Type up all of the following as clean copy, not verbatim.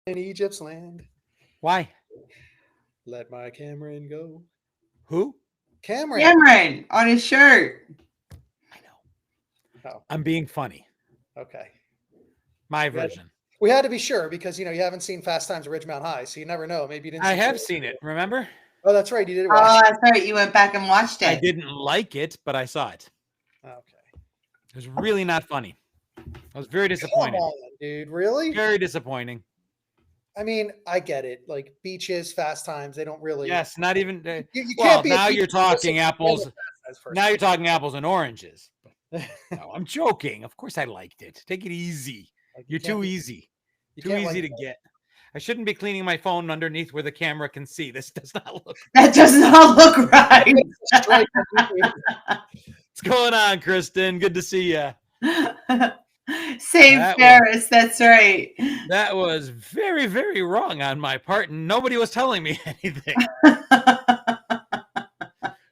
in Egypt's land. Why? Let my Cameron go. Who? Cameron. Cameron on his shirt. I know. Oh, I'm being funny. okay. My Yeah. version. We had to be sure because you haven't seen Fast Times at Ridgemount High, so you never know. Maybe you didn't I see. have seen it. Remember? Oh, that's right. You did watch. Oh, that's right. You went back and watched I it. didn't like it, but I saw it. Okay. It was really not funny. I was very Come disappointed. on, dude. Really? Very disappointing. I mean, I get it. Like beaches, Fast Times, they don't really. Yes, not even. You Well, can't be. now a you're beach person talking who apples. doesn't Fast Times first. Now you're talking apples and oranges. No, I'm joking. Of course, I liked it. Take it easy. Like, You're too easy. You Too can't easy like to get. I shouldn't be cleaning my phone underneath where the camera can see. This does not look. That does not look right. strike. What's going on, Kristen? Good to see you. Save Ferris. That's right. That was very, very wrong on my part, and nobody was telling me anything.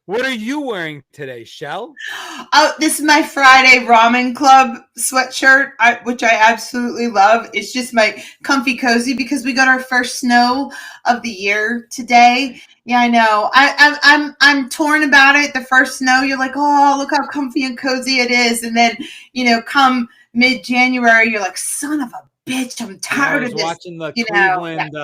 What are you wearing today, Shell? Oh, this is my Friday Ramen Club sweatshirt, which I absolutely love. It's just my comfy cozy because we got our first snow of the year today. Yeah, I know. I'm torn about it. The first snow, you're like, oh, look how comfy and cozy it is, and then come mid-January, you're like, son of a bitch, I'm tired of this. Watching the Cleveland.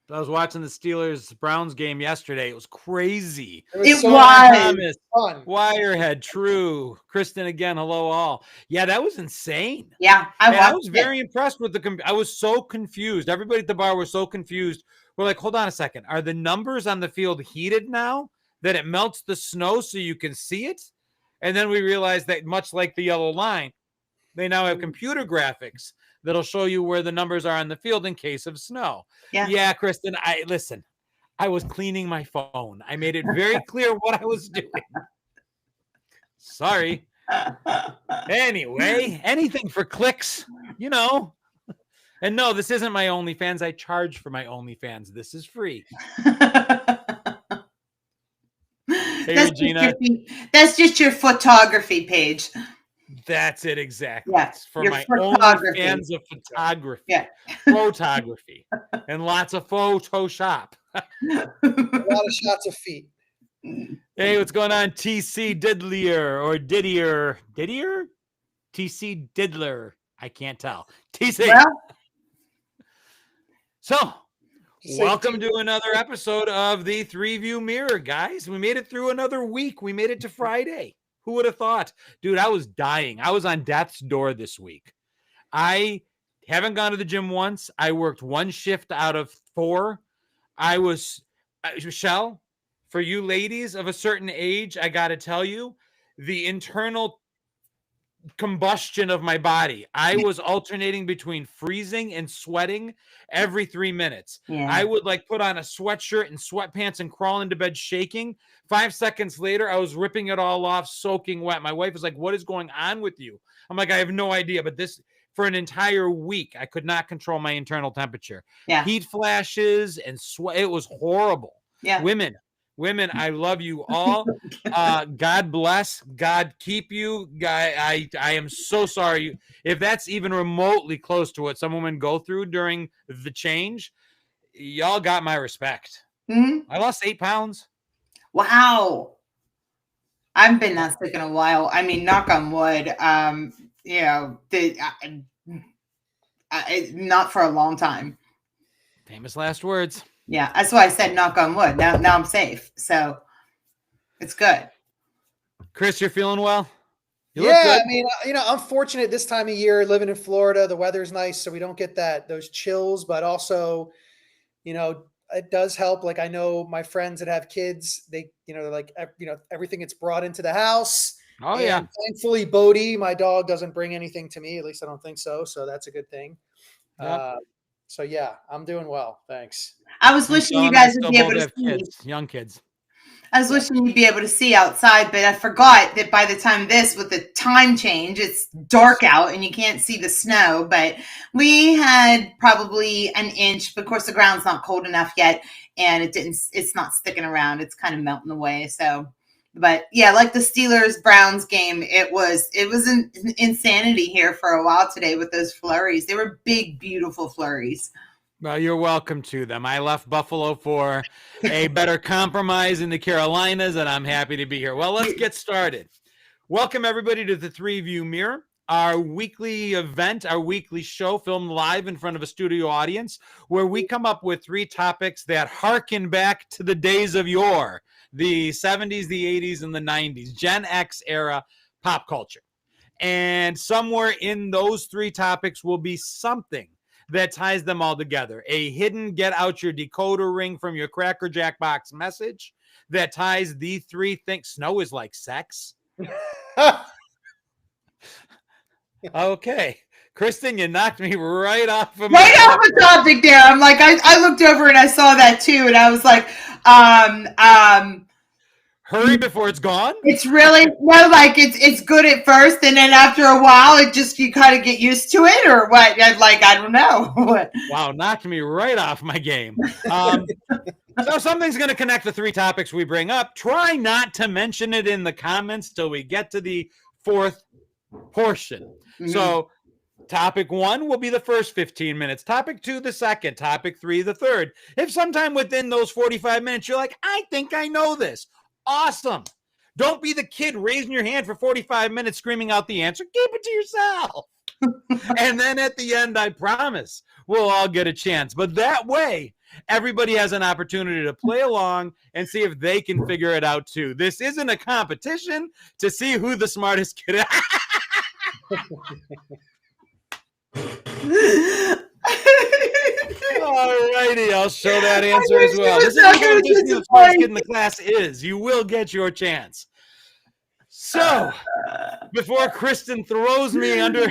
I was watching the Steelers-Browns game yesterday. It was crazy. It so was fun. Wirehead, true. Kristen again. Hello, all. Yeah, that was insane. Yeah, I was very impressed with I was so confused. Everybody at the bar was so confused. We're like, hold on a second. Are the numbers on the field heated now that it melts the snow so you can see it? And then we realized that much like the yellow line, they now have computer graphics that'll show you where the numbers are on the field in case of snow. Yeah, Kristen, I was cleaning my phone. I made it very clear what I was doing. Sorry. Anyway, anything for clicks, And no, this isn't my OnlyFans. I charge for my OnlyFans. This is free. Hey, Regina. That's just your photography page. That's it, exactly. Yeah, it's for my OnlyFans of photography. Yeah. Photography. And lots of Photoshop. A lot of shots of feet. Hey, what's going on? TC Diddler or Didier? Didier? TC Diddler. I can't tell. TC. Well, so, welcome to another episode of the Three View Mirror, guys. We made it through another week. We made it to Friday. Who would have thought? Dude, I was dying. I was on death's door this week. I haven't gone to the gym once. I worked one shift out of 4. I was, Michelle, for you ladies of a certain age, I got to tell you, the internal combustion of my body. I was alternating between freezing and sweating every 3 minutes. Yeah. I would put on a sweatshirt and sweatpants and crawl into bed shaking. 5 seconds later, I was ripping it all off, soaking wet. My wife was like, what is going on with you? I'm like, I have no idea. But this, for an entire week, I could not control my internal temperature. Yeah. Heat flashes and sweat. It was horrible. Yeah. Women, I love you all. God bless. God keep you. I am so sorry. If that's even remotely close to what some women go through during the change, y'all got my respect. Mm-hmm. I lost 8 pounds. Wow. I've been that sick in a while. I mean, knock on wood. Not for a long time. Famous last words. Yeah, that's why I said knock on wood. Now I'm safe, so it's good. Chris, you're feeling well? You look good. I mean, I'm fortunate this time of year living in Florida. The weather's nice, so we don't get those chills. But also, it does help. Like I know my friends that have kids, they're like, everything gets brought into the house. Oh yeah. Thankfully, Bodie, my dog, doesn't bring anything to me. At least I don't think so. So that's a good thing. Yep. So yeah, I'm doing well. Thanks. I was wishing you guys would be able to see. Young kids. I was wishing you'd be able to see outside, but I forgot that by the time with the time change, it's dark out and you can't see the snow. But we had probably an inch, but of course the ground's not cold enough yet, and it's not sticking around. It's kind of melting away. So, but yeah, like the Steelers-Browns game, it was an insanity here for a while today with those flurries. They were big, beautiful flurries. Well, you're welcome to them. I left Buffalo for a better compromise in the Carolinas, and I'm happy to be here. Well, let's get started. Welcome, everybody, to the Three View Mirror, our weekly event, our weekly show filmed live in front of a studio audience, where we come up with 3 topics that harken back to the days of yore, the 70s, the 80s, and the 90s, Gen X era pop culture. And somewhere in those 3 topics will be something that ties them all together. A hidden get out your decoder ring from your Cracker Jack box message that ties the 3 things. Snow is like sex. Okay. Kristen, you knocked me right off of the topic there. I'm like, I looked over and I saw that too, and I was like, hurry before it's gone. It's really it's good at first, and then after a while, you kind of get used to it, or what? Like, I don't know. Wow, knocked me right off my game. So something's going to connect the 3 topics we bring up. Try not to mention it in the comments till we get to the 4th portion. Mm-hmm. So topic 1 will be the first 15 minutes. Topic 2, the second. Topic 3, the third. If sometime within those 45 minutes, you're like, I think I know this. Awesome. Don't be the kid raising your hand for 45 minutes screaming out the answer. Keep it to yourself. And then at the end, I promise, we'll all get a chance. But that way, everybody has an opportunity to play along and see if they can figure it out too. This isn't a competition to see who the smartest kid is. All righty, I'll show that answer as well. This is a competition the smartest kid in the class is. You will get your chance. So, before Kristen throws me under...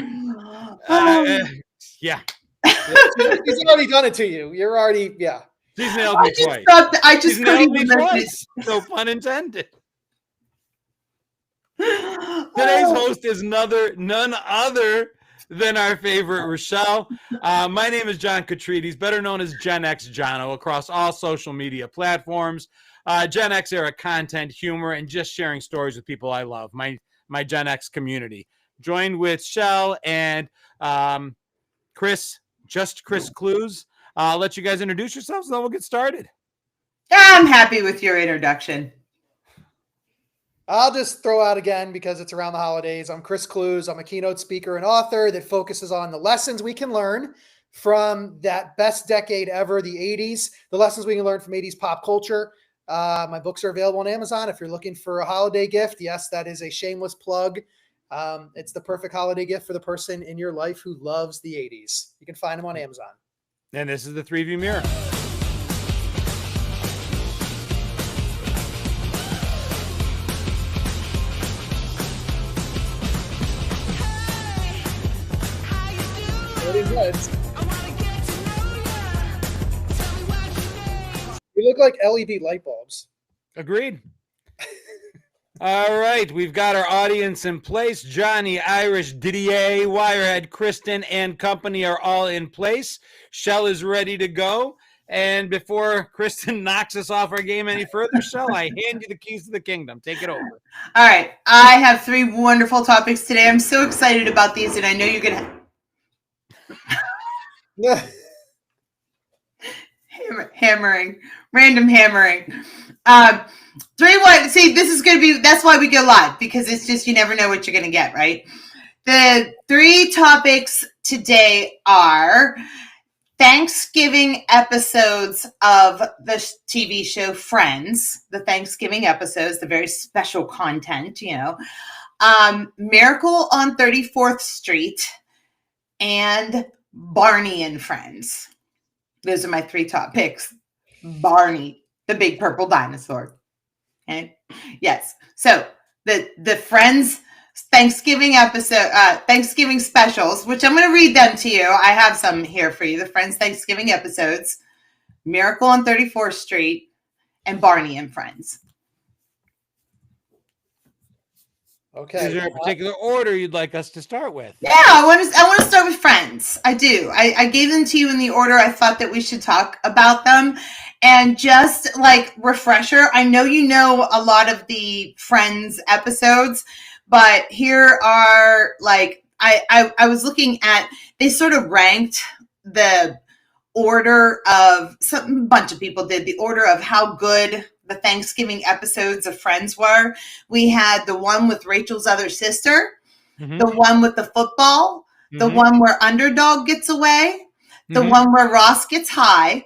yeah. He's already done it to you. You're already, yeah. She's nailed me twice. I just couldn't even twice. No pun intended. Today's host is none other than our favorite Rochelle. My name is John Catrides, better known as Gen X Jono, across all social media platforms. Gen X era content, humor, and just sharing stories with people I love. My Gen X community. Joined with Shell and Chris Clues. I'll let you guys introduce yourselves, and then we'll get started. I'm happy with your introduction. I'll just throw out again because it's around the holidays. I'm Chris Clues. I'm a keynote speaker and author that focuses on the lessons we can learn from that best decade ever, the 80s, the lessons we can learn from 80s pop culture. My books are available on Amazon. If you're looking for a holiday gift, yes, that is a shameless plug. It's the perfect holiday gift for the person in your life who loves the 80s. You can find them on Amazon. And this is the Three View Mirror. We look like LED light bulbs. Agreed. All right, we've got our audience in place. Johnny, Irish, Didier, Wirehead, Kristen, and company are all in place. Shell is ready to go. And before Kristen knocks us off our game any further, Shell, I hand you the keys to the kingdom. Take it over. All right, I have 3 wonderful topics today. I'm so excited about these, and I know you're going to... Random hammering. 3-1. See, this is going to be, that's why we go live, because it's just, you never know what you're going to get, right? The 3 topics today are Thanksgiving episodes of the TV show Friends, the Thanksgiving episodes, the very special content, Miracle on 34th Street, and Barney and Friends. Those are my 3 top picks. Barney, the big purple dinosaur. Okay. Yes. So the Friends Thanksgiving episode, Thanksgiving specials, which I'm going to read them to you. I have some here for you. The Friends Thanksgiving episodes, Miracle on 34th Street, and Barney and Friends. Okay. Is there a particular order you'd like us to start with? Yeah, I want to start with Friends. I do. I gave them to you in the order I thought that we should talk about them. And just like refresher, I know you know a lot of the Friends episodes, but here are like I was looking at, they sort of ranked the order of a bunch of people did the order of how good the Thanksgiving episodes of Friends were. We had the one with Rachel's other sister, the one with the football, the one where Underdog gets away, the one where Ross gets high,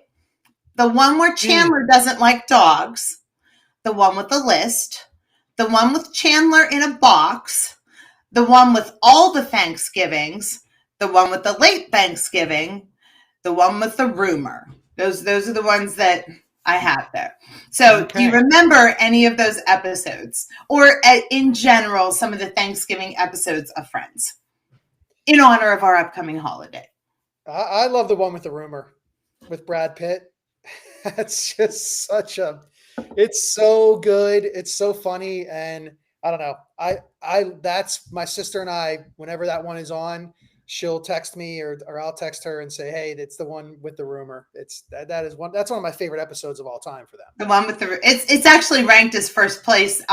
the one where Chandler doesn't like dogs, the one with the list, the one with Chandler in a box, the one with all the Thanksgivings, the one with the late Thanksgiving, the one with the rumor. Those are the ones that I have there. So do you remember any of those episodes, or in general, some of the Thanksgiving episodes of Friends in honor of our upcoming holiday? I love the one with the rumor with Brad Pitt. That's just it's so good. It's so funny. And I don't know. That's my sister and I, whenever that one is on, she'll text me or I'll text her and say, hey, it's the one with the rumor. That's one of my favorite episodes of all time for them. The one with it's actually ranked as first place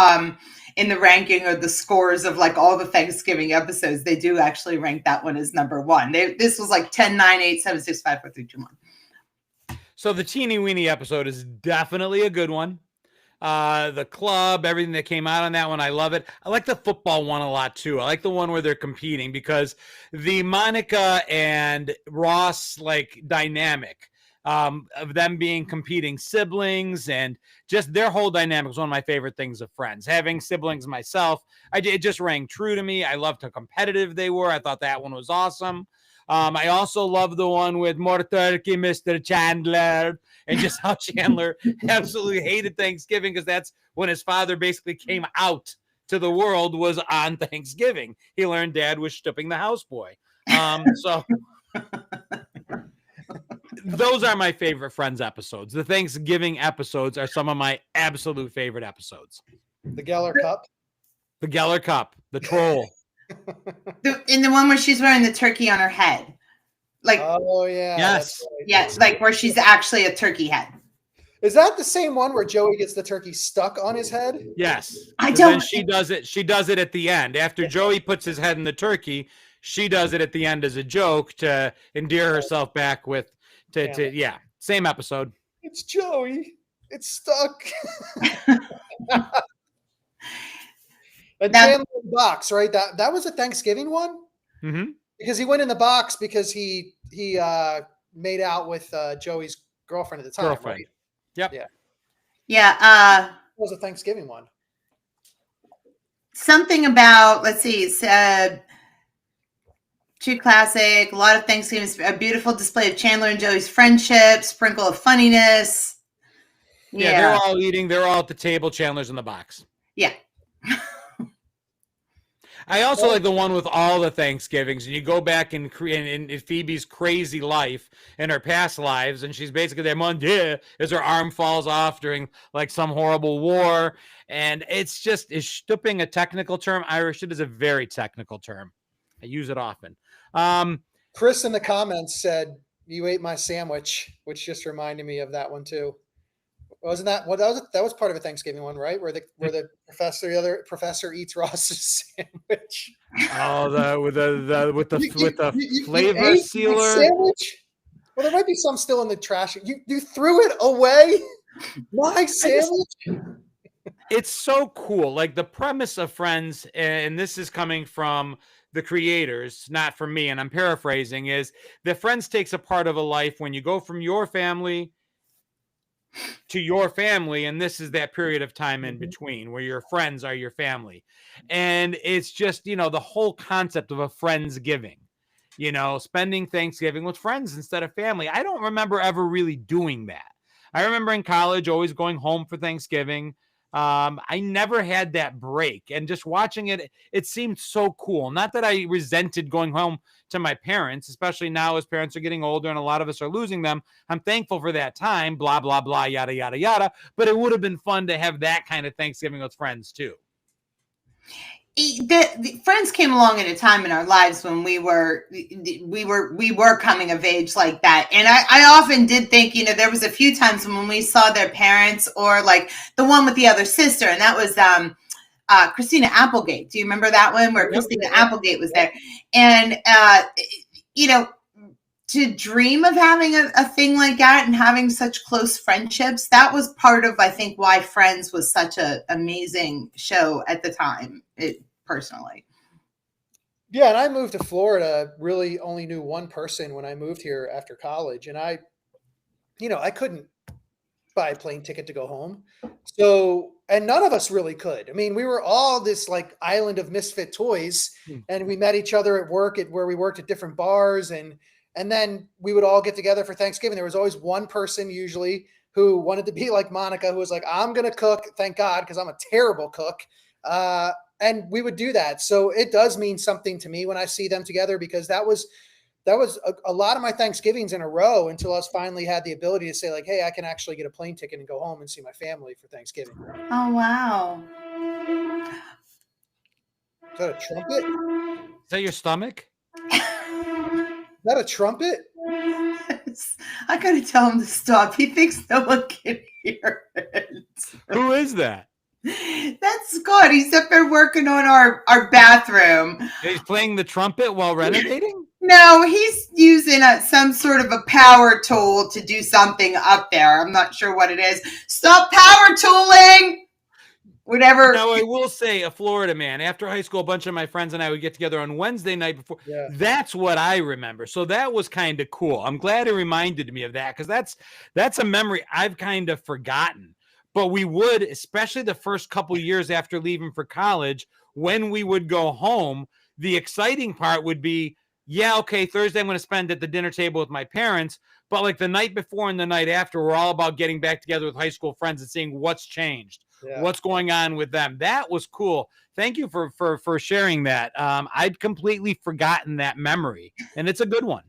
in the ranking or the scores of like all the Thanksgiving episodes. They do actually rank that one as number one. This was like 10, 9, 8, 7, 6, 5, 4, 3, 2, 1. So the Teeny Weeny episode is definitely a good one. The club, everything that came out on that one, I love it. I like the football one a lot too. I like the one where they're competing because the Monica and Ross like dynamic of them being competing siblings and just their whole dynamic was one of my favorite things of Friends. Having siblings myself, it just rang true to me. I loved how competitive they were. I thought that one was awesome. I also love the one with more turkey, Mr. Chandler, and just how Chandler absolutely hated Thanksgiving because that's when his father basically came out to the world was on Thanksgiving. He learned Dad was stooping the houseboy. So those are my favorite Friends episodes. The Thanksgiving episodes are some of my absolute favorite episodes. The Geller Cup. The Geller Cup. The troll. In the one where she's wearing the turkey on her head. Like, oh yeah. Yes. Right. Yes, like where she's actually a turkey head. Is that the same one where Joey gets the turkey stuck on his head? Yes. I don't. She does it at the end. After Joey puts his head in the turkey, she does it at the end as a joke to endear herself back with same episode. It's Joey. It's stuck. And Chandler in the box, right? That was a Thanksgiving one? Mm-hmm. Because he went in the box because he made out with Joey's girlfriend at the time. Right? Yep. Yeah. Yeah. It was a Thanksgiving one. Something about, let's see, it's true classic, a lot of Thanksgiving, a beautiful display of Chandler and Joey's friendship, sprinkle of funniness. Yeah, they're all eating. They're all at the table. Chandler's in the box. Yeah. I also like the one with all the Thanksgivings, and you go back in Phoebe's crazy life and her past lives, and she's basically there mon Dieu as her arm falls off during like some horrible war, and it's just is stooping a technical term. Irish, it is a very technical term. I use it often. Chris in the comments said, "You ate my sandwich," which just reminded me of that one too. Wasn't that what that was part of a Thanksgiving one, right? Where the other professor eats Ross's sandwich. Oh, with the flavor sealer sandwich. Well, there might be some still in the trash. You threw it away. My sandwich. It's so cool. Like the premise of Friends, and this is coming from the creators, not from me, and I'm paraphrasing, is that Friends takes a part of a life when you go from your family to your family, and this is that period of time in between where your friends are your family. And it's just, the whole concept of a Friendsgiving, spending Thanksgiving with friends instead of family. I don't remember ever really doing that. I remember in college always going home for Thanksgiving. I never had that break, and just watching it seemed so cool. Not that I resented going home to my parents, especially now as parents are getting older and a lot of us are losing them. I'm thankful for that time, blah, blah, blah, yada, yada, yada. But it would have been fun to have that kind of Thanksgiving with friends too. The Friends came along at a time in our lives when we were coming of age like that, and I often did think, there was a few times when we saw their parents, or like the one with the other sister, and that was Christina Applegate. Do you remember that one where Christina Applegate was there? And to to dream of having a thing like that and having such close friendships. That was part of, I think, why Friends was such an amazing show at the time, personally. Yeah, and I moved to Florida, really only knew one person when I moved here after college. And I couldn't buy a plane ticket to go home. So, and none of us really could. I mean, we were all this like island of misfit toys, and we met each other at work where we worked at different bars, and then we would all get together for Thanksgiving. There was always one person usually who wanted to be like Monica, who was like, I'm going to cook. Thank God, because I'm a terrible cook. And we would do that. So it does mean something to me when I see them together, because that was a lot of my Thanksgivings in a row until I finally had the ability to say like, hey, I can actually get a plane ticket and go home and see my family for Thanksgiving. Oh, wow. Is that a trumpet? Is that your stomach? Is that a trumpet? I gotta tell him to stop. He thinks no one can hear it. Who is that? That's Scott. He's up there working on our bathroom. He's playing the trumpet while renovating? No, he's using some sort of a power tool to do something up there. I'm not sure what it is. Stop power tooling! Whatever. Now, I will say, a Florida man, after high school, a bunch of my friends and I would get together on Wednesday night before. Yeah. That's what I remember. So that was kind of cool. I'm glad it reminded me of that, because that's a memory I've kind of forgotten. But we would, especially the first couple years after leaving for college, when we would go home, the exciting part would be, yeah, okay, Thursday I'm going to spend at the dinner table with my parents. But like the night before and the night after, we're all about getting back together with high school friends and seeing what's changed. Yeah. What's going on with them. That was cool. Thank you for sharing that. I'd completely forgotten that memory, and it's a good one.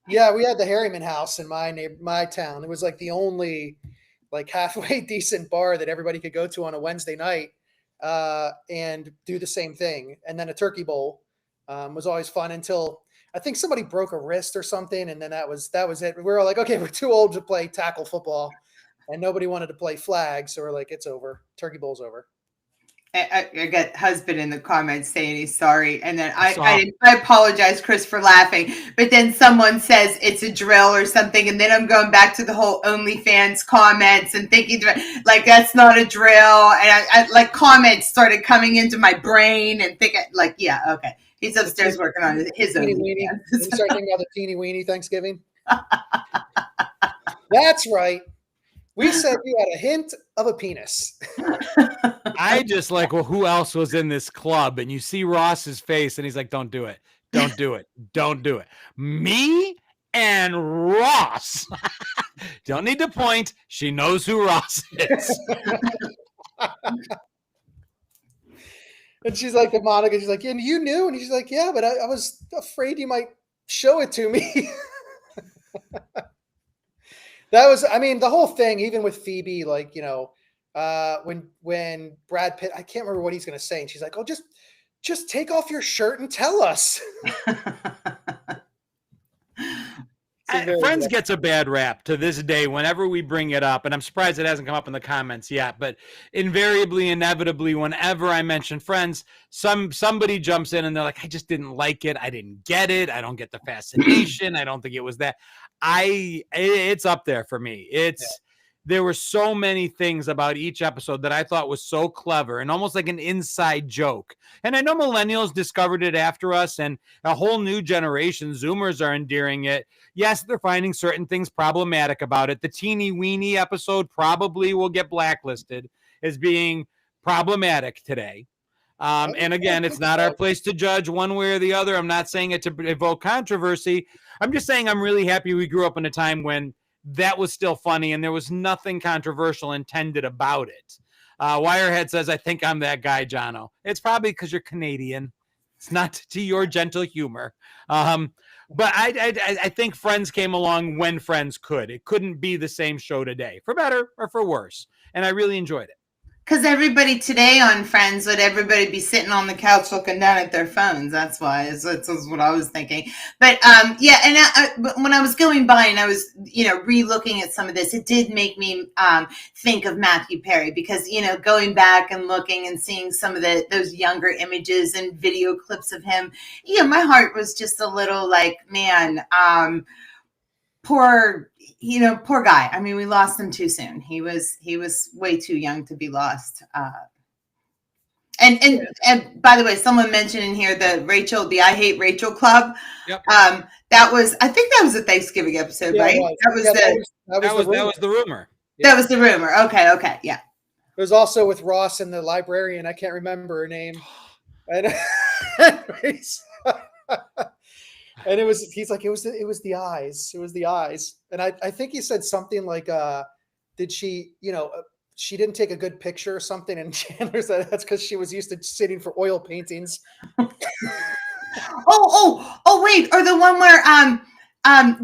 Yeah, we had the Harriman House in my town. It was like the only like halfway decent bar that everybody could go to on a Wednesday night and do the same thing. And then a turkey bowl was always fun until I think somebody broke a wrist or something, and then that was it. We were all like, okay, we're too old to play tackle football. And nobody wanted to play flag, so we're like, it's over. Turkey bowl's over. I got husband in the comments saying he's sorry, and then I apologize, Chris, for laughing. But then someone says it's a drill or something, and then I'm going back to the whole OnlyFans comments and thinking like that's not a drill, and I like comments started coming into my brain and thinking like, yeah, okay, he's upstairs working on his OnlyFans. You start thinking about the teeny weeny Thanksgiving. That's right. We said you had a hint of a penis. I just like, well, who else was in this club? And you see Ross's face, and he's like, don't do it. Don't do it. Don't do it. Me and Ross. Don't need to point. She knows who Ross is. And she's like, to Monica, she's like, and you knew? And she's like, yeah, but I was afraid you might show it to me. That was, I mean, the whole thing, even with Phoebe, like, you know, when Brad Pitt, I can't remember what he's going to say. And she's like, oh, just take off your shirt and tell us. Friends gets a bad rap to this day whenever we bring it up. And I'm surprised it hasn't come up in the comments yet. But invariably, inevitably, whenever I mention Friends, somebody jumps in and they're like, I just didn't like it. I didn't get it. I don't get the fascination. I don't think it was that. It's up there for me. There were so many things about each episode that I thought was so clever and almost like an inside joke. And I know millennials discovered it after us, and a whole new generation, Zoomers, are endearing it. Yes, they're finding certain things problematic about it. The teeny weeny episode probably will get blacklisted as being problematic today. And again, it's not our place to judge one way or the other. I'm not saying it to evoke controversy. I'm just saying I'm really happy we grew up in a time when that was still funny and there was nothing controversial intended about it. Wirehead says, I think I'm that guy, Jono. It's probably because you're Canadian. It's not to your gentle humor. But I think Friends came along when Friends could. It couldn't be the same show today, for better or for worse. And I really enjoyed it. Because everybody today on Friends would everybody be sitting on the couch looking down at their phones. That's why. That's what I was thinking. But yeah, and but when I was going by and I was, re-looking at some of this, it did make me think of Matthew Perry because, going back and looking and seeing some of those younger images and video clips of him, my heart was just a little like, man, poor guy. I mean, we lost him too soon. He was way too young to be lost. And by the way, someone mentioned in here the I Hate Rachel Club. Yep. I think that was a Thanksgiving episode, right? That was the rumor. Yeah. That was the rumor. Okay, yeah. It was also with Ross and the librarian. I can't remember her name. And he's like, it was the eyes. It was the eyes. And I think he said something like, did she, she didn't take a good picture or something. And Chandler said that's because she was used to sitting for oil paintings. Oh, wait. Or the one where,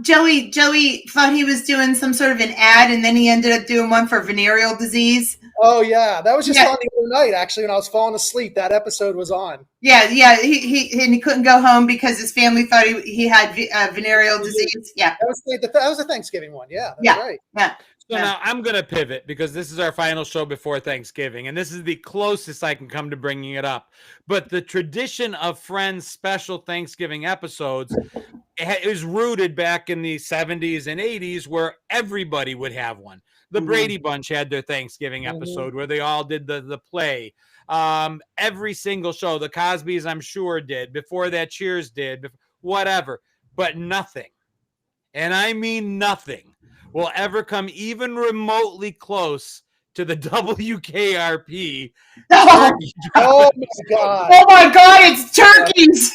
Joey thought he was doing some sort of an ad and then he ended up doing one for venereal disease. Oh yeah. That was just on the other night, actually, when I was falling asleep. That episode was on. Yeah. He couldn't go home because his family thought he had venereal disease. Yeah. That was a Thanksgiving one. Yeah. That's right. Yeah. So now I'm going to pivot because this is our final show before Thanksgiving, and this is the closest I can come to bringing it up. But the tradition of Friends special Thanksgiving episodes is rooted back in the 70s and 80s where everybody would have one. The Brady Bunch had their Thanksgiving episode where they all did the play. Every single show, the Cosbys, I'm sure, did. Before that, Cheers did. Whatever. But nothing, and I mean nothing, will ever come even remotely close to the WKRP. Oh my God. Oh my God, it's turkeys.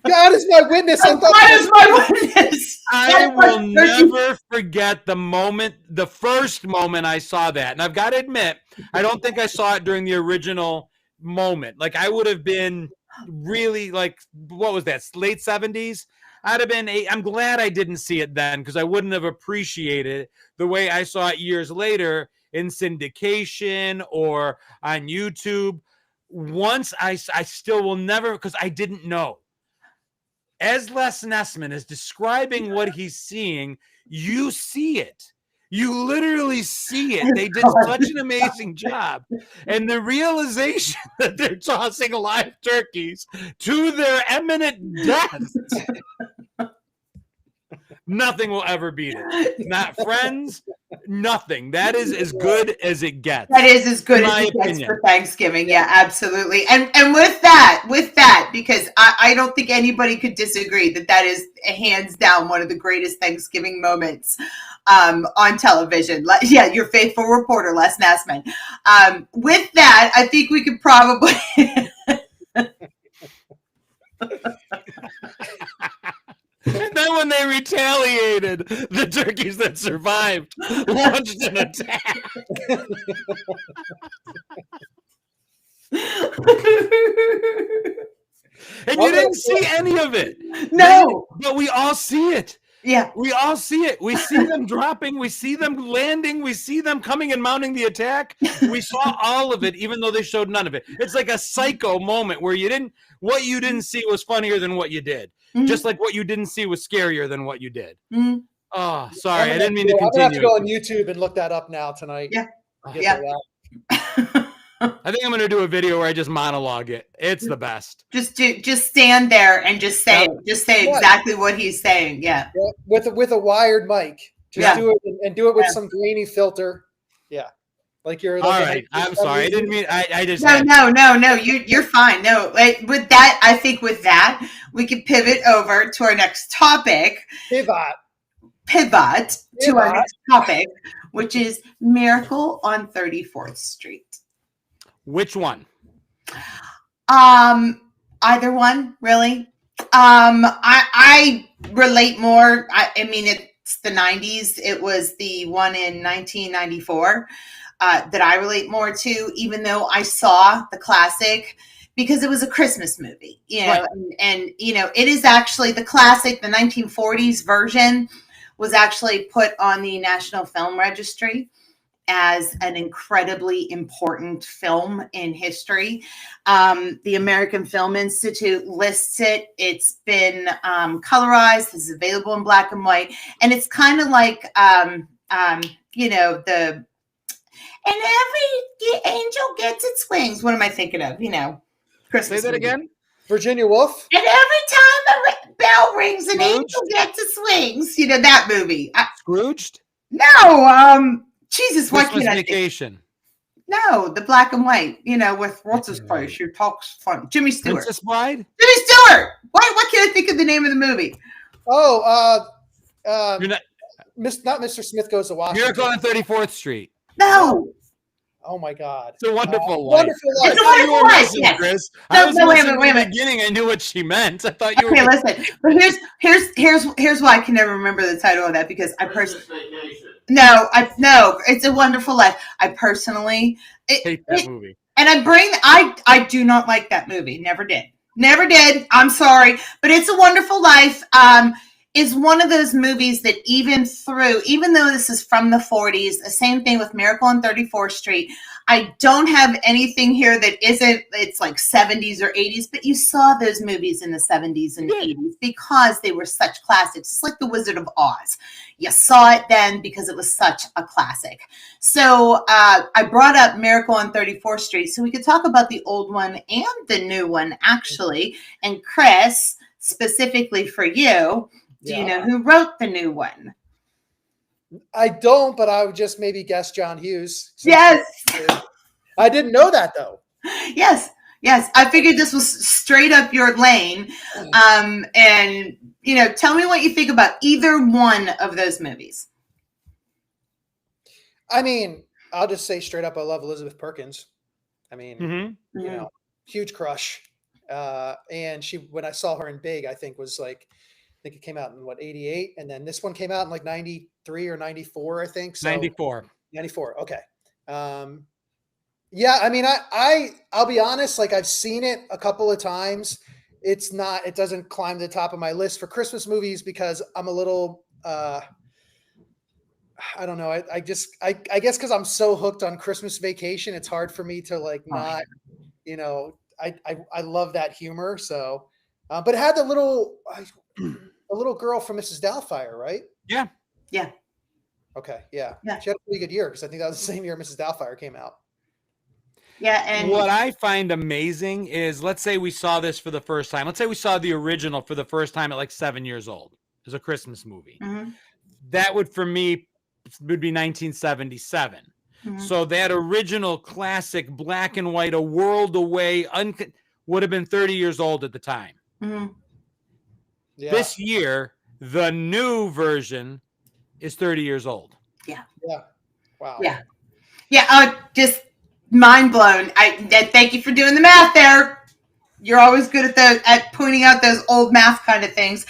God is my witness. God is my witness. I will never forget the first moment I saw that. And I've got to admit, I don't think I saw it during the original moment. Like I would have been really like, what was that? Late 70s? I'd have been I'm glad I didn't see it then because I wouldn't have appreciated it the way I saw it years later in syndication or on YouTube. Once I still will never, because I didn't know. As Les Nessman is describing what he's seeing, you see it. You literally see it. They did such an amazing job. And the realization that they're tossing live turkeys to their imminent death. Nothing will ever beat it. Not Friends, nothing. That is as good as it gets. That is as good as it gets for Thanksgiving. Yeah, absolutely. And with that, because I don't think anybody could disagree that is hands down one of the greatest Thanksgiving moments on television. Yeah, your faithful reporter, Les Nessman. With that, I think we could probably And then when they retaliated, the turkeys that survived launched an attack. And you didn't see any of it. No. But we all see it. Yeah. We all see it. We see them dropping. We see them landing. We see them coming and mounting the attack. We saw all of it, even though they showed none of it. It's like a psycho moment where what you didn't see was funnier than what you did. Mm-hmm. Just like what you didn't see was scarier than what you did. Mm-hmm. Oh, sorry. I didn't mean to continue. I'm going to have to go on YouTube and look that up now tonight. Yeah. I think I'm going to do a video where I just monologue it. It's the best. Just stand there and just say it. Just say exactly what he's saying. Yeah. With a wired mic. Just do it and do it with some grainy filter. Yeah. Like you're all right. I'm sorry. I didn't mean I just No. You're fine. No, with that, I think with that, we can pivot over to our next topic. Pivot to our next topic, which is Miracle on 34th Street. Which one? Either one, really. I relate more. I mean, it's the 90s. It was the one in 1994 that I relate more to, even though I saw the classic because it was a Christmas movie, right. and it is actually the classic, the 1940s version was actually put on the National Film Registry. as an incredibly important film in history. The American Film Institute lists it. It's been colorized. It's available in black and white, and it's kind of like the and every angel gets its wings. What am I thinking of? Christmas. Say that movie. again. Virginia Woolf. And every time a bell rings, an Scrooged? angel gets its wings. That movie. Scrooged. No, Jesus, why Christmas can't I think? Vacation. No, the black and white. With what's his face? Who talks fun? Jimmy Stewart. Princess Bride. Jimmy Stewart. Why can't I think of the name of the movie? Oh, You're not not Mr. Smith Goes to Washington. Miracle on 34th Street. No. Oh my God. It's a Wonderful Life. Wonderful Life. It's a Wonderful Life. Yes. Chris. No, I was wait a listening minute, from the beginning. I knew what she meant. I thought you were. Okay, listen. But here's why I can never remember the title of that, because I personally no, It's a Wonderful Life. I personally hate that movie. And I do not like that movie. Never did. I'm sorry, but It's a Wonderful Life is one of those movies that even though this is from the 40s, the same thing with Miracle on 34th Street. I don't have anything here that it's like 70s or 80s, but you saw those movies in the 70s and 80s because they were such classics. It's like The Wizard of Oz. You saw it then because it was such a classic. So I brought up Miracle on 34th Street so we could talk about the old one and the new one, actually. And Chris, specifically for you, do you know who wrote the new one? I don't, but I would just maybe guess John Hughes. Yes. I didn't know that though. Yes. I figured this was straight up your lane. And tell me what you think about either one of those movies. I mean, I'll just say straight up, I love Elizabeth Perkins. I mean, huge crush. And when I saw her in Big, I think it came out in 88. And then this one came out in like 93 or 94, I think. So 94. Okay. Yeah. I mean, I'll be honest. Like I've seen it a couple of times. It doesn't climb to the top of my list for Christmas movies because I'm a little, I don't know. I guess cause I'm so hooked on Christmas Vacation. It's hard for me to I love that humor. So, but it had the little girl from Mrs. Doubtfire, right? Yeah. Okay. Yeah. She had a pretty good year because I think that was the same year Mrs. Doubtfire came out. Yeah. And what I find amazing is, let's say we saw this for the first time. Let's say we saw the original for the first time at like 7 years old as a Christmas movie. Mm-hmm. That would be 1977. Mm-hmm. So that original classic black and white, A World Away, would have been 30 years old at the time. Mm-hmm. Yeah. This year, the new version is 30 years old. Yeah. Wow. Yeah. Just mind blown. Thank you for doing the math there. You're always good at pointing out those old math kind of things.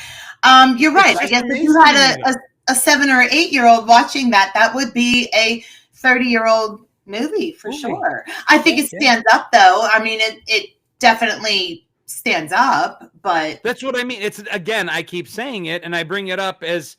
You're right. I guess if you had a 7 or 8 year old watching that would be a 30-year-old movie for sure. I think it stands up though. I mean, it definitely stands up, but that's what I mean. It's, again, I keep saying it and I bring it up as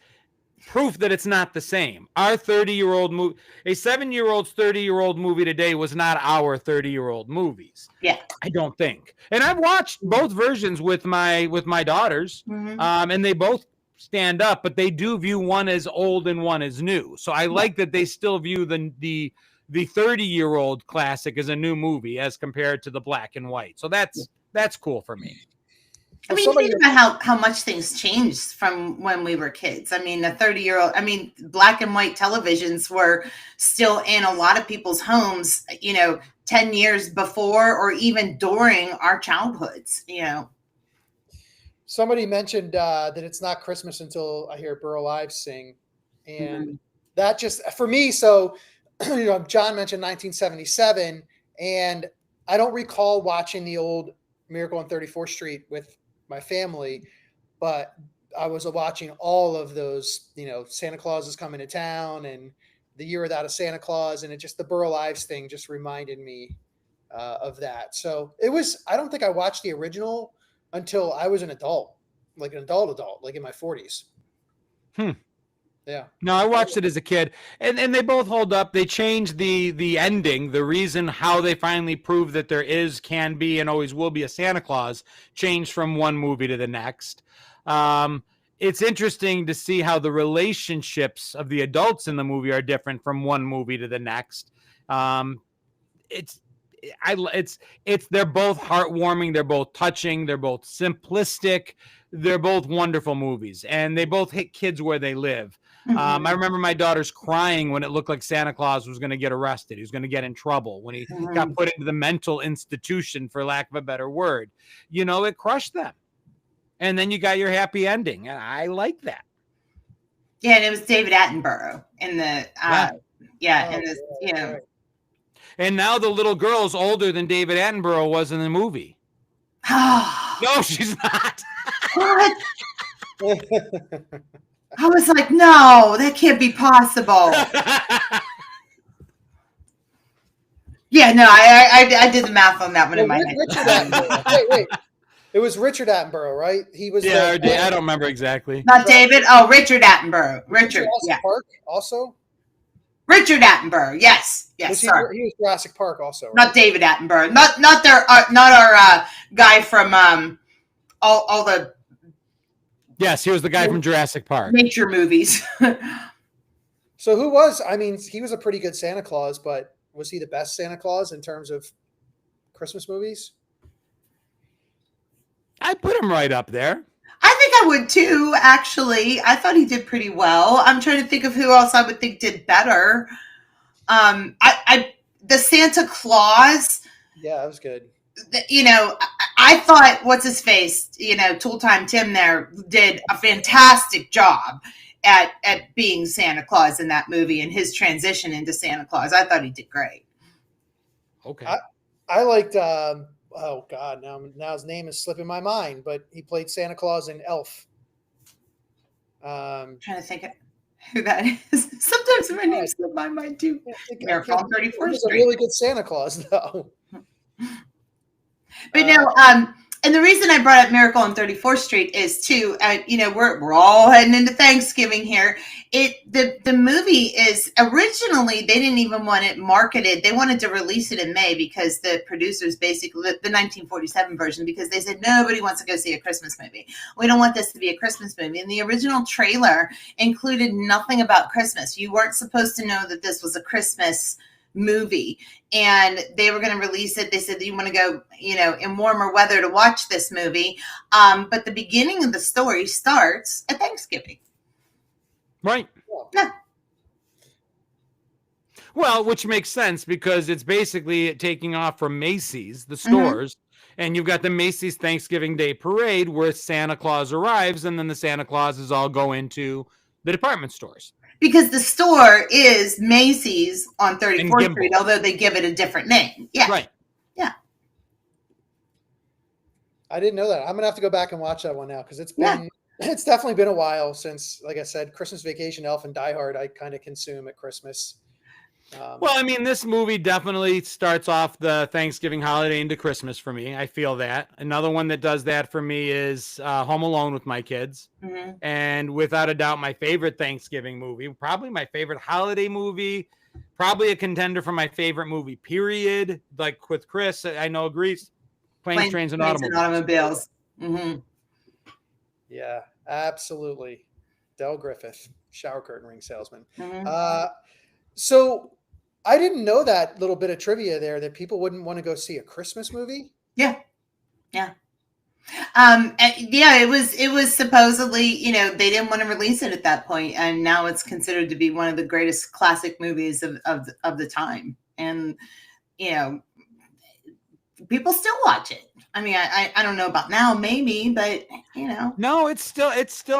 proof that it's not the same. Our 30-year-old movie, a 7-year-old's 30-year-old movie today was not our 30-year-old movies. Yeah, I don't think. And I've watched both versions with my daughters, and they both stand up, but they do view one as old and one as new. So I like that they still view the 30-year-old classic as a new movie as compared to the black and white. So that's cool for me. I mean, think about how much things changed from when we were kids. I mean, black and white televisions were still in a lot of people's homes, 10 years before or even during our childhoods, Somebody mentioned that it's not Christmas until I hear Burl Ives sing. And that just, for me, so, John mentioned 1977, and I don't recall watching the old Miracle on 34th Street with my family, but I was watching all of those, Santa Claus is coming to town and The Year Without a Santa Claus. And the Burl Ives thing just reminded me of that. So I don't think I watched the original until I was an adult, like in my 40s. Yeah. No, I watched it as a kid, and they both hold up. They changed the ending, the reason how they finally prove that there can be, and always will be a Santa Claus, changed from one movie to the next. It's interesting to see how the relationships of the adults in the movie are different from one movie to the next. It's they're both heartwarming, they're both touching, they're both simplistic, they're both wonderful movies, and they both hit kids where they live. I remember my daughters crying when it looked like Santa Claus was going to get arrested. He was going to get in trouble when he got put into the mental institution, for lack of a better word. It crushed them. And then you got your happy ending. And I like that. Yeah, and it was David Attenborough in the And now the little girl's older than David Attenborough was in the movie. No, she's not. What? I was like, no, that can't be possible. Yeah, no, I did the math on that one in my head. Wait. It was Richard Attenborough, right? He was. I don't remember exactly. Not David. Oh, Richard Attenborough. Richard. Yeah. Park also. Richard Attenborough. Yes. Sorry. He was Jurassic Park also. Right? Not David Attenborough. Not our guy from all the. Yes, he was the guy from Jurassic Park. Nature movies. So who was? I mean, he was a pretty good Santa Claus, but was he the best Santa Claus in terms of Christmas movies? I put him right up there. I think I would too, actually. I thought he did pretty well. I'm trying to think of who else I would think did better. The Santa Claus. Yeah, that was good. I thought, what's his face? Tool Time Tim there did a fantastic job at being Santa Claus in that movie and his transition into Santa Claus. I thought he did great. Okay. I liked, oh God, now his name is slipping my mind, but he played Santa Claus in Elf. I'm trying to think of who that is. Sometimes my name slips my mind too. Miracle on 34th Street. He's a really good Santa Claus, though. But and the reason I brought up Miracle on 34th Street is too, we're all heading into Thanksgiving here. The movie is originally, they didn't even want it marketed. They wanted to release it in May because the producers basically, the 1947 version, because they said nobody wants to go see a Christmas movie. We don't want this to be a Christmas movie. And the original trailer included nothing about Christmas. You weren't supposed to know that this was a Christmas movie, and they were going to release it. They said, you want to go, in warmer weather to watch this movie. But the beginning of the story starts at Thanksgiving. Right. Yeah. Well, which makes sense because it's basically taking off from Macy's, the stores, and you've got the Macy's Thanksgiving Day Parade where Santa Claus arrives, and then the Santa Clauses all go into the department stores. Because the store is Macy's on 34th Street, although they give it a different name. Yeah. Right. Yeah. I didn't know that. I'm going to have to go back and watch that one now because it's definitely been a while since, like I said, Christmas Vacation, Elf, and Die Hard I kind of consume at Christmas. Well, I mean, this movie definitely starts off the Thanksgiving holiday into Christmas for me. I feel that. Another one that does that for me is Home Alone with my kids. Mm-hmm. And without a doubt, my favorite Thanksgiving movie, probably my favorite holiday movie, probably a contender for my favorite movie, period. Like with Chris, I know agrees. Planes, Trains, and Automobiles. Mm-hmm. Yeah, absolutely. Del Griffith, shower curtain ring salesman. Mm-hmm. So I didn't know that little bit of trivia there that people wouldn't want to go see a Christmas movie. Yeah. Yeah. It was supposedly, they didn't want to release it at that point, and now it's considered to be one of the greatest classic movies of the time. And, people still watch it. I mean, I don't know about now, maybe, but no, it still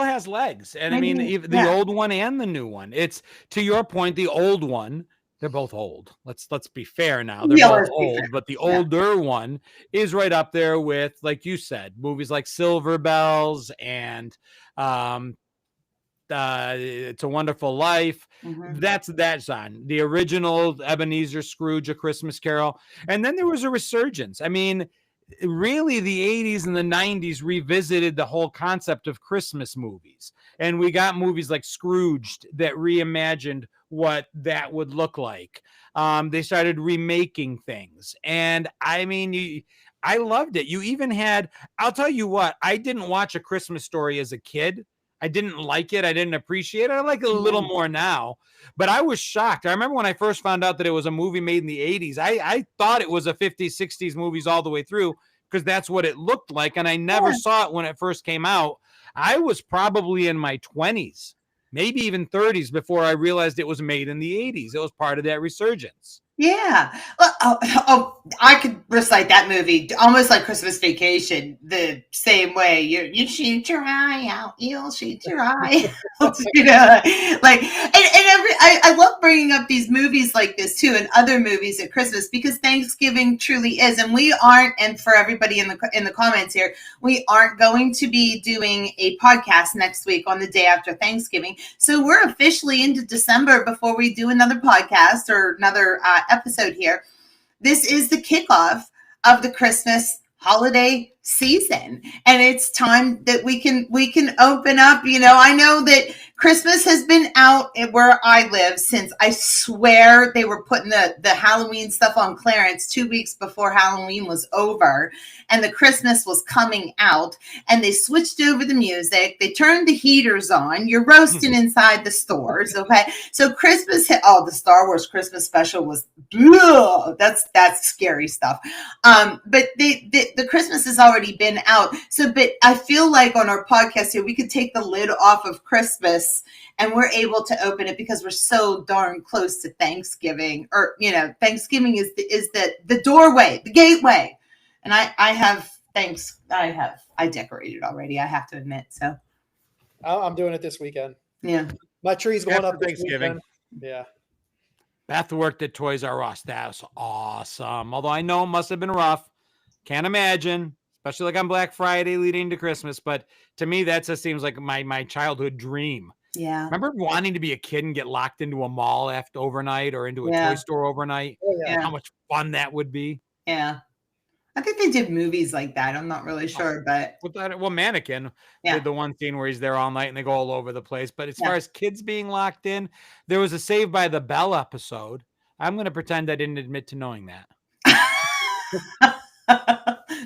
has legs. And maybe, I mean, the old one and the new one, it's, to your point, the old one, they're both old. Let's be fair now. They're both old, but the older one is right up there with, like you said, movies like Silver Bells and It's a Wonderful Life. Mm-hmm. That's on the original Ebenezer Scrooge, A Christmas Carol. And then there was a resurgence. I mean, really the 80s and the 90s revisited the whole concept of Christmas movies. And we got movies like Scrooged that reimagined what that would look like. They started remaking things. And I mean, I loved it. You even had, I'll tell you what, I didn't watch A Christmas Story as a kid. I didn't like it. I didn't appreciate it. I like it a little more now, but I was shocked. I remember when I first found out that it was a movie made in the 80s, I thought it was a 50s, 60s movies all the way through because that's what it looked like. And I never saw it when it first came out. I was probably in my 20s, maybe even 30s before I realized it was made in the 80s. It was part of that resurgence. Yeah. I could recite that movie almost like Christmas Vacation, the same way. You shoot your eye out, you'll shoot your eye out. Like, I love bringing up these movies like this too, and other movies at Christmas, because Thanksgiving truly is, and we aren't. And for everybody in the comments here, we aren't going to be doing a podcast next week on the day after Thanksgiving. So we're officially into December before we do another podcast or another episode here. This is the kickoff of the Christmas holiday season, and it's time that we can open up. I know that Christmas has been out where I live since, I swear, they were putting the Halloween stuff on clearance 2 weeks before Halloween was over and the Christmas was coming out, and they switched over the music. They turned the heaters on. You're roasting inside the stores. Okay. So Christmas the Star Wars Christmas special was, that's scary stuff. But the Christmas has already been out. So, but I feel like on our podcast here, we could take the lid off of Christmas and we're able to open it because we're so darn close to Thanksgiving. Or, Thanksgiving is the doorway, the gateway. And I decorated already, I have to admit. So I'm doing it this weekend. Yeah. My tree's going up Thanksgiving. Yeah. Beth worked at Toys R Us. That was awesome. Although I know it must have been rough. Can't imagine, especially like on Black Friday leading to Christmas. But to me, that just seems like my childhood dream. Yeah. Remember wanting to be a kid and get locked into a mall after overnight or into a toy store overnight? Oh, yeah. How much fun that would be. Yeah. I think they did movies like that. I'm not really sure, but Mannequin did the one scene where he's there all night and they go all over the place. But as far as kids being locked in, there was a Saved by the Bell episode. I'm going to pretend I didn't admit to knowing that.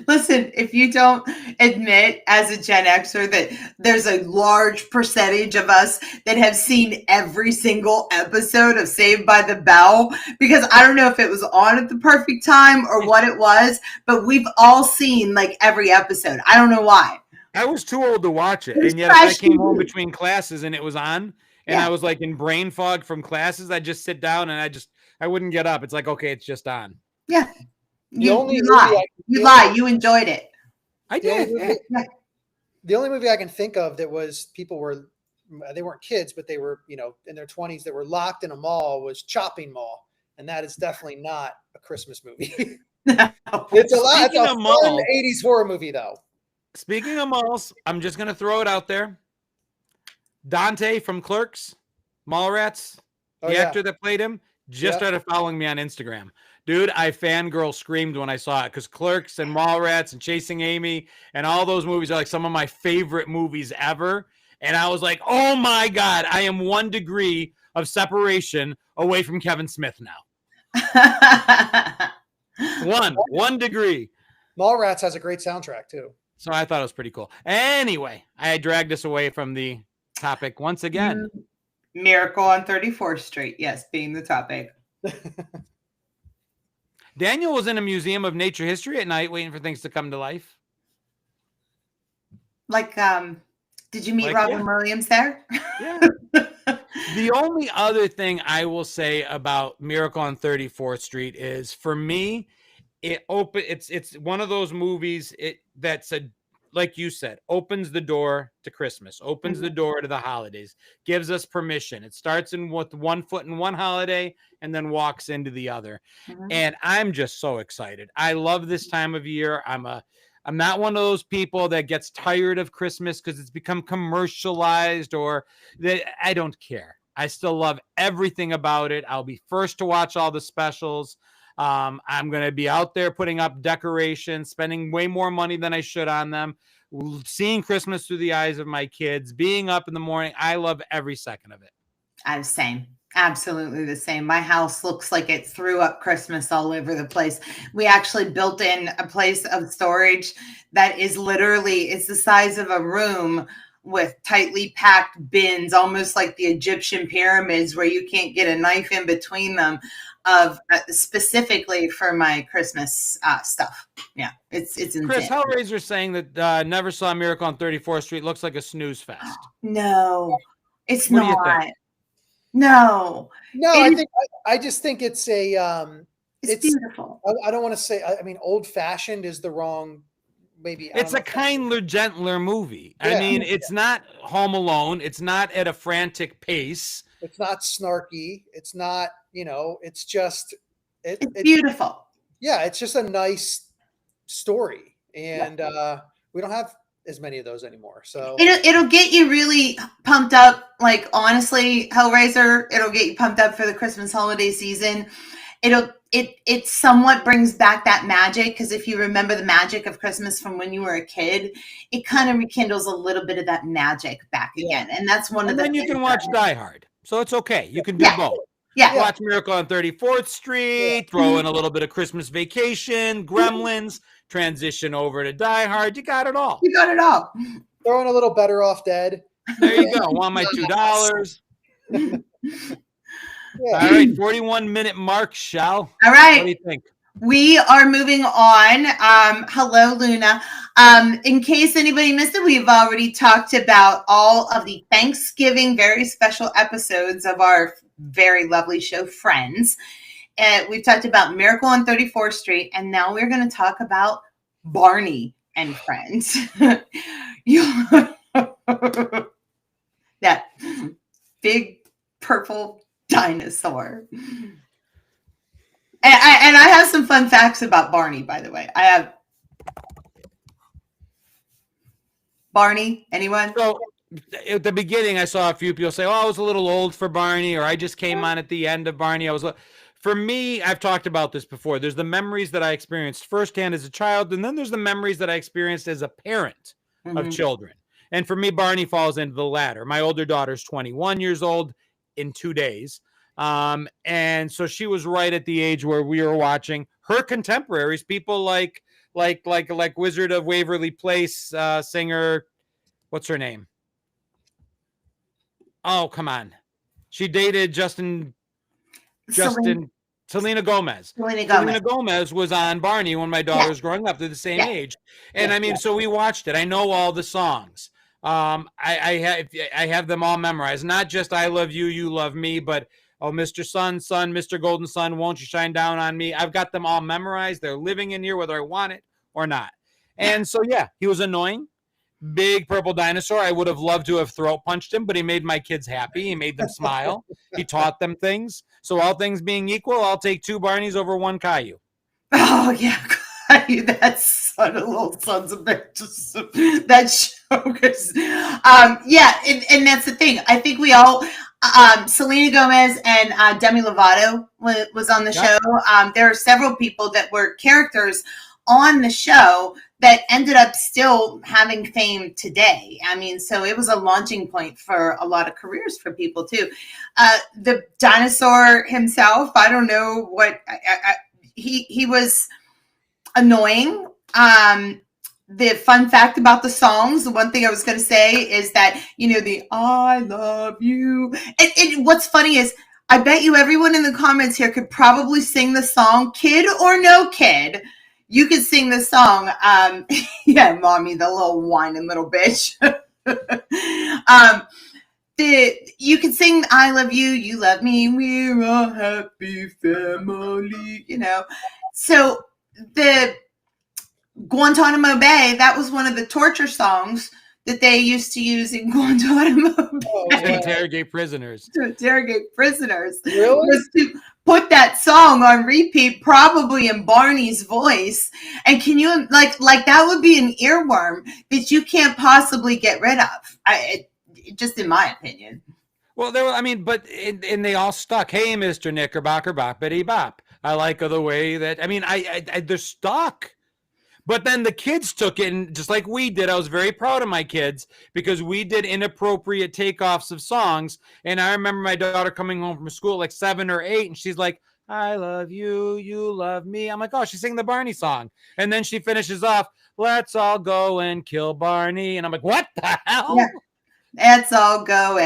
Listen, if you don't admit as a Gen Xer that there's a large percentage of us that have seen every single episode of Saved by the Bell, because I don't know if it was on at the perfect time or what it was, but we've all seen like every episode. I don't know why. I was too old to watch it. And yet I came home between classes and it was on and I was like in brain fog from classes. I'd just sit down and I wouldn't get up. It's like, okay, it's just on. Yeah. You lie. You enjoyed it. I did. The only movie I can think of that was they weren't kids, but they were, in their 20s that were locked in a mall was Chopping Mall. And that is definitely not a Christmas movie. It's a fun 80s horror movie though. Speaking of malls, I'm just going to throw it out there. Dante from Clerks, Mallrats, the actor that played him, started following me on Instagram. Dude, I fangirl screamed when I saw it because Clerks and Mallrats and Chasing Amy and all those movies are like some of my favorite movies ever. And I was like, oh my God, I am 1 degree of separation away from Kevin Smith now. One degree. Mallrats has a great soundtrack too. So I thought it was pretty cool. Anyway, I dragged us away from the topic once again. Miracle on 34th Street. Yes, being the topic. Daniel was in a museum of nature history at night waiting for things to come to life. Like, did you meet Robin Williams there? Yeah. The only other thing I will say about Miracle on 34th Street is, for me, it's one of those movies that's like you said, opens the door to Christmas, opens the door to the holidays, gives us permission. It starts with 1 foot in one holiday and then walks into the other. And I'm just so excited. I love this time of year. I'm not one of those people that gets tired of Christmas because it's become commercialized or that I don't care. I still love everything about it. I'll be first to watch all the specials. I'm going to be out there putting up decorations, spending way more money than I should on them, seeing Christmas through the eyes of my kids, being up in the morning. I love every second of it. I'm the same. Absolutely the same. My house looks like it threw up Christmas all over the place. We actually built in a place of storage that is literally, it's the size of a room with tightly packed bins, almost like the Egyptian pyramids where you can't get a knife in between them, of specifically for my Christmas stuff. Yeah, it's insane. Chris, Hellraiser saying that Never Saw a Miracle on 34th Street looks like a snooze fest. No, it's What do you not. think? No, I just think it's it's beautiful. I don't want to say, I mean, old fashioned is the wrong, maybe. It's a kindler, gentler movie. Yeah. I mean, it's not Home Alone. It's not at a frantic pace. It's not snarky. It's not, it's just, it's beautiful. Yeah. It's just a nice story. And we don't have as many of those anymore. So it'll get you really pumped up. Like, honestly, Hellraiser, it'll get you pumped up for the Christmas holiday season. It somewhat brings back that magic, because if you remember the magic of Christmas from when you were a kid, it kind of rekindles a little bit of that magic back again. And that's one of the. And then you can watch Die Hard, so it's okay. You can do both. Yeah. Watch Miracle on 34th Street. Throw in a little bit of Christmas Vacation, Gremlins. Transition over to Die Hard. You got it all. You got it all. Throw in a little Better Off Dead. There you go. Want my $2? All right, 41-minute mark, Shell. All right. What do you think? We are moving on. Hello, Luna. In case anybody missed it, we've already talked about all of the Thanksgiving very special episodes of our very lovely show, Friends. We've talked about Miracle on 34th Street, and now we're going to talk about Barney and Friends. That big purple dinosaur. And I have some fun facts about Barney, by the way. I have Barney. Anyone? So at the beginning, I saw a few people say, "Oh, I was a little old for Barney," or "I just came on at the end of Barney." For me, I've talked about this before. There's the memories that I experienced firsthand as a child, and then there's the memories that I experienced as a parent of children. And for me, Barney falls into the latter. My older daughter's 21 years old in 2 days. And so she was right at the age where we were watching her contemporaries, people like Wizard of Waverly Place singer. What's her name? Oh, come on. She dated Selena Gomez. Selena Gomez was on Barney when my daughter was growing up. They're the same age. And I mean, so we watched it. I know all the songs. I have them all memorized. Not just I Love You, You Love Me, but oh, Mr. Sun, Mr. Golden Sun, Won't You Shine Down on Me? I've got them all memorized. They're living in here whether I want it or not. And so, yeah, he was annoying. Big purple dinosaur. I would have loved to have throat punched him, but he made my kids happy. He made them smile. He taught them things. So all things being equal, I'll take 2 Barneys over 1 Caillou. Oh, yeah. Caillou, that son of little sons of bitches. That show is, yeah, and that's the thing. I think we all, Selena Gomez and Demi Lovato was on the show. There are several people that were characters on the show that ended up still having fame today. I mean, so it was a launching point for a lot of careers for people too. The dinosaur himself, I don't know what, he was annoying. The fun fact about the songs, the one thing I was going to say is that, the I love you. And what's funny is, I bet you everyone in the comments here could probably sing the song, kid or no kid. You could sing the song. Yeah, mommy, the little whining little bitch. You could sing I love you, you love me, we're a happy family, So the Guantanamo Bay, that was one of the torture songs that they used to use in Guantanamo Bay. To interrogate prisoners. To interrogate prisoners. Really? Was to put that song on repeat, probably in Barney's voice. And can you, like that would be an earworm that you can't possibly get rid of. Just in my opinion. Well, and they all stuck. Hey, Mr. Knickerbocker, boppity bop. I like the way that, I mean, they're stuck. But then the kids took it, and just like we did, I was very proud of my kids because we did inappropriate takeoffs of songs. And I remember my daughter coming home from school like 7 or 8, and she's like, I love you, you love me. I'm like, oh, she's singing the Barney song. And then she finishes off, let's all go and kill Barney. And I'm like, what the hell? Yeah. Let's all go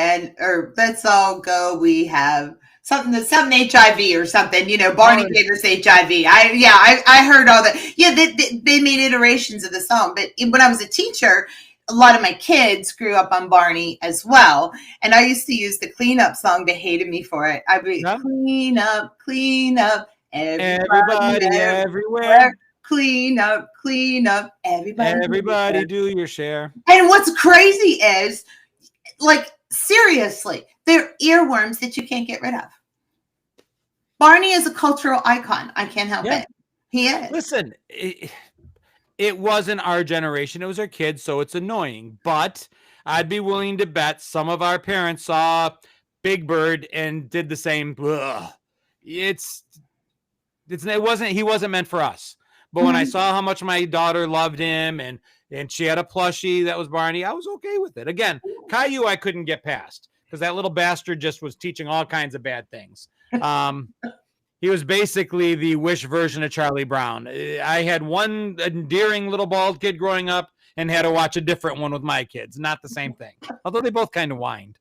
let's all go. We have something HIV or something, Barney gave us HIV. I heard all that. Yeah, they made iterations of the song. But when I was a teacher, a lot of my kids grew up on Barney as well. And I used to use the cleanup song. They hated me for it. I'd be clean up, everybody everywhere. Clean up, everybody do your share. And what's crazy is, like, seriously, they're earworms that you can't get rid of. Barney is a cultural icon. I can't help it. He is. Listen, it wasn't our generation. It was our kids, so it's annoying. But I'd be willing to bet some of our parents saw Big Bird and did the same. Ugh. He wasn't meant for us. But when I saw how much my daughter loved him and she had a plushie that was Barney, I was okay with it. Again, Caillou I couldn't get past because that little bastard just was teaching all kinds of bad things. He was basically the Wish version of Charlie Brown. I had one endearing little bald kid growing up and had to watch a different one with my kids. Not the same thing. Although they both kind of whined.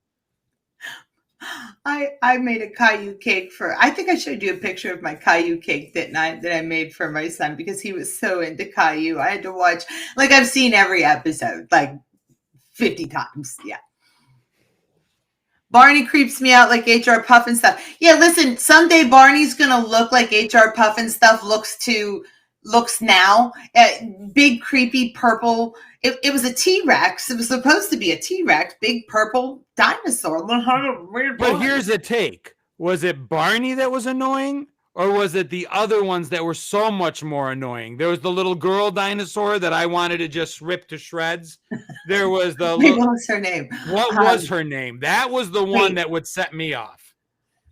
I made a Caillou cake I think I showed you a picture of my Caillou cake that I made for my son because he was so into Caillou. I had to watch, like, I've seen every episode like 50 times. Yeah. Barney creeps me out like HR Puff and stuff. Yeah, listen, someday Barney's going to look like HR Puff and stuff looks now. Big, creepy, purple. It was a T-Rex. It was supposed to be a T-Rex, big purple dinosaur. But here's the take. Was it Barney that was annoying? Or was it the other ones that were so much more annoying? There was the little girl dinosaur that I wanted to just rip to shreds. There was the... Wait, what was her name? What was her name? That was the one that would set me off.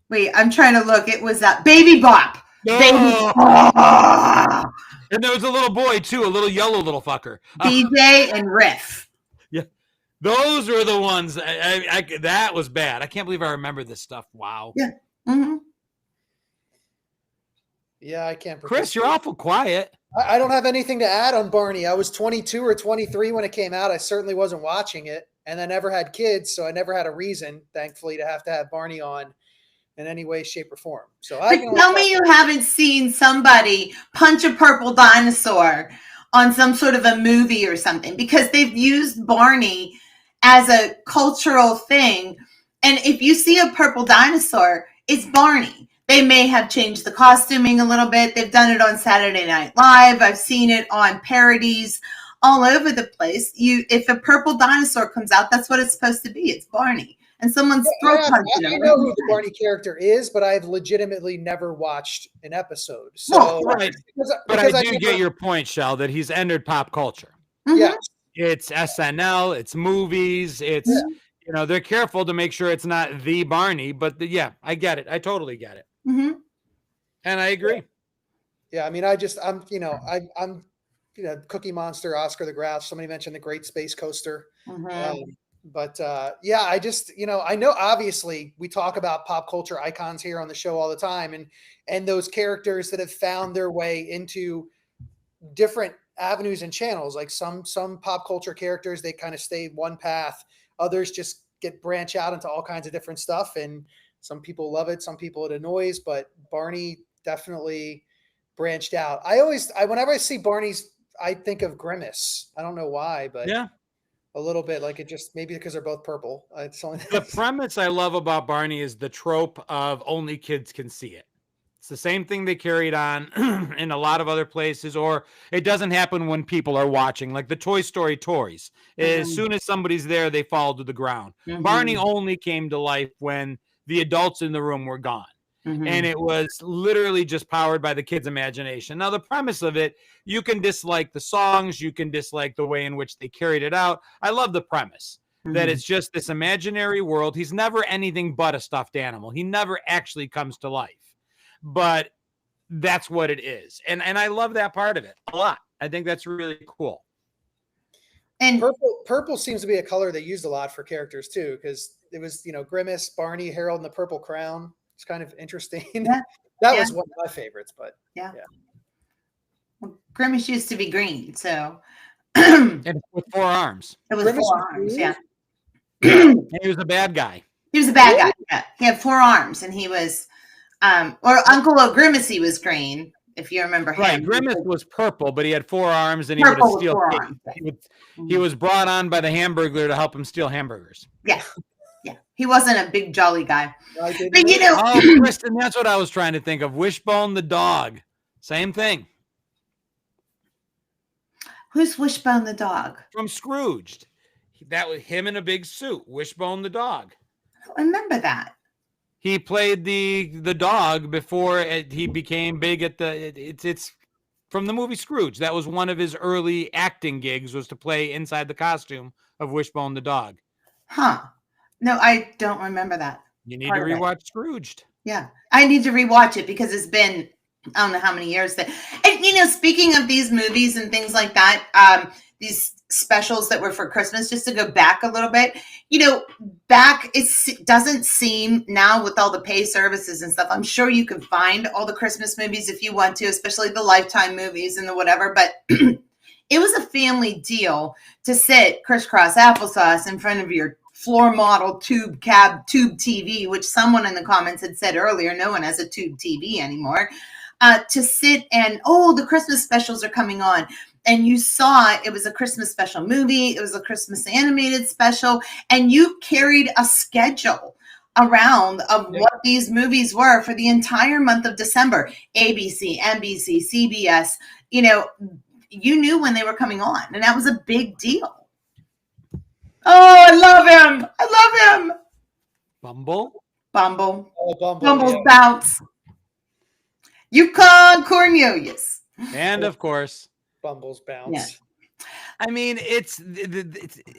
Wait, I'm trying to look. It was that Baby Bop. Oh. Baby Bop. And there was a little boy, too, a little yellow little fucker. DJ and Riff. Yeah. Those were the ones. That was bad. I can't believe I remember this stuff. Wow. Yeah. Mm-hmm. Yeah, I can't. Chris, you're awful quiet. I don't have anything to add on Barney. I was 22 or 23 when it came out. I certainly wasn't watching it. And I never had kids, so I never had a reason, thankfully, to have Barney on in any way, shape, or form. So tell me you haven't seen somebody punch a purple dinosaur on some sort of a movie or something, because they've used Barney as a cultural thing. And if you see a purple dinosaur, it's Barney. They may have changed the costuming a little bit. They've done it on Saturday Night Live. I've seen it on parodies all over the place. If a purple dinosaur comes out, that's what it's supposed to be. It's Barney. And someone's throat punching him. I know who the Barney character is, but I've legitimately never watched an episode. So, right. But I do get your point, Shell, that he's entered pop culture. Mm-hmm. Yeah. It's SNL, it's movies, it's, they're careful to make sure it's not the Barney, but I get it. I totally get it. Mm-hmm. And I agree. Yeah. I mean, I'm Cookie Monster, Oscar the Grouch. Somebody mentioned the Great Space Coaster. Mm-hmm. I just, I know obviously we talk about pop culture icons here on the show all the time, and those characters that have found their way into different avenues and channels. Like some pop culture characters, they kind of stay one path. Others just branch out into all kinds of different stuff. And some people love it. Some people it annoys, but Barney definitely branched out. Whenever I see Barney's, I think of Grimace. I don't know why, but yeah. A little bit, like it just maybe because they're both purple. The premise I love about Barney is the trope of only kids can see it. It's the same thing they carried on in a lot of other places, or it doesn't happen when people are watching, like the Toy Story toys. Mm-hmm. As soon as somebody's there, they fall to the ground. Mm-hmm. Barney only came to life when the adults in the room were gone. Mm-hmm. And it was literally just powered by the kids' imagination. Now, the premise of it, you can dislike the songs, you can dislike the way in which they carried it out. I love the premise that it's just this imaginary world. He's never anything but a stuffed animal. He never actually comes to life. But that's what it is. And I love that part of it a lot. I think that's really cool. And purple seems to be a color they used a lot for characters too, because it was, Grimace, Barney, Harold, and the Purple Crown. It's kind of interesting. Yeah. That was one of my favorites, but yeah. Well, Grimace used to be green, so And with 4 arms. it was Grimace 4 was arms. green? Yeah. And he was a bad guy. He was a bad guy. Yeah. He had 4 arms, and he was, or Uncle O'Grimacy was green, if you remember him. Right. Grimace was purple, but he had 4 arms, and he would Purple with steal. 4 arms. He was brought on by the Hamburglar to help him steal hamburgers. Yeah. Yeah. He wasn't a big jolly guy. I didn't But know. Oh, Kristen, that's what I was trying to think of. Wishbone the dog. Same thing. Who's Wishbone the dog? From Scrooged. That was him in a big suit. Wishbone the dog. I don't remember that. He played the dog before he became big at the. It's from the movie Scrooge. That was one of his early acting gigs, was to play inside the costume of Wishbone the dog. Huh. No, I don't remember that. You need to rewatch Scrooged. Yeah. I need to rewatch it because it's been, I don't know how many years that, and speaking of these movies and things like that, these specials that were for Christmas, just to go back a little bit, back, it doesn't seem now with all the pay services and stuff, I'm sure you can find all the Christmas movies if you want to, especially the Lifetime movies and the whatever, but it was a family deal to sit crisscross applesauce in front of your floor model tube TV, which someone in the comments had said earlier, no one has a tube TV anymore, to sit and, the Christmas specials are coming on. And you saw it was a Christmas special movie. It was a Christmas animated special. And you carried a schedule around of what these movies were for the entire month of December. ABC, NBC, CBS, you knew when they were coming on. And that was a big deal. Oh, I love him. I love him. Bumble. Oh, Bumble. Bumble's bounce. Yukon Cornelius. And of course, Bumble's bounce. Yeah. I mean, it's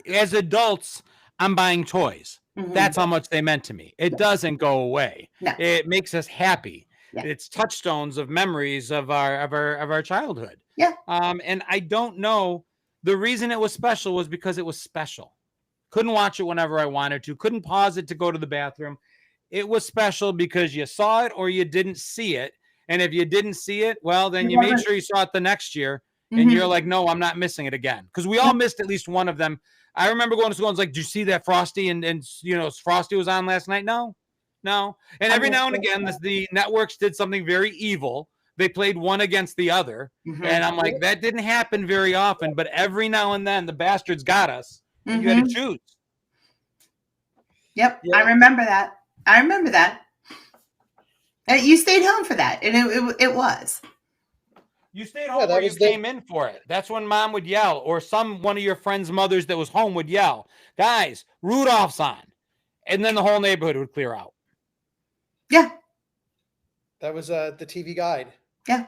as adults, I'm buying toys. Mm-hmm. That's how much they meant to me. It doesn't go away. No. It makes us happy. Yeah. It's touchstones of memories of our childhood. Yeah. And I don't know. The reason it was special was because it was special. Couldn't watch it whenever I wanted to. Couldn't pause it to go to the bathroom. It was special because you saw it or you didn't see it. And if you didn't see it, well, then you made sure you saw it the next year. And you're like, no, I'm not missing it again. Because we all missed at least one of them. I remember going to school and was like, did you see that Frosty? And Frosty was on last night? No. And every now and again, the networks did something very evil. They played one against the other. Mm-hmm. And I'm like, that didn't happen very often. But every now and then, the bastards got us. And you had to choose. Yep. Yeah. I remember that. You stayed home for that. And it was. You stayed home or you came in for it. That's when mom would yell, or one of your friends' mothers that was home would yell, guys, Rudolph's on. And then the whole neighborhood would clear out. Yeah. That was the TV guide. Yeah.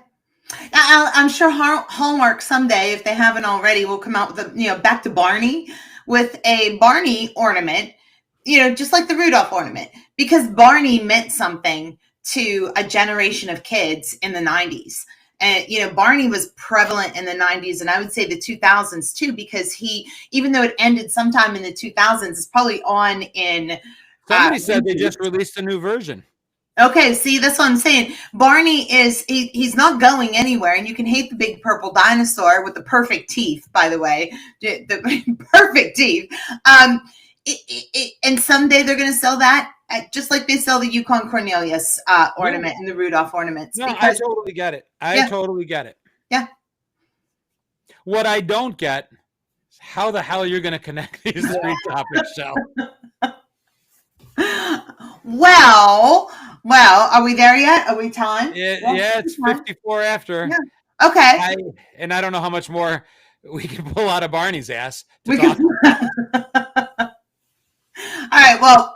I'm sure Hallmark someday, if they haven't already, will come out with back to Barney with a Barney ornament, just like the Rudolph ornament, because Barney meant something to a generation of kids in the 90s. And, Barney was prevalent in the 90s, and I would say the 2000s too, because even though it ended sometime in the 2000s, it's probably on in. Somebody said they just released a new version. Okay, see, that's what I'm saying. Barney he's not going anywhere, and you can hate the big purple dinosaur with the perfect teeth, by the way, the perfect teeth. And someday they're going to sell that. Just like they sell the Yukon Cornelius ornament and the Rudolph ornaments. No, I totally get it. I totally get it. Yeah. What I don't get is how the hell you're going to connect these three topics, Shell. Well, are we there yet? Are we time? Yeah, it's 54 after. Yeah. Okay. I don't know how much more we can pull out of Barney's ass. All right. Well,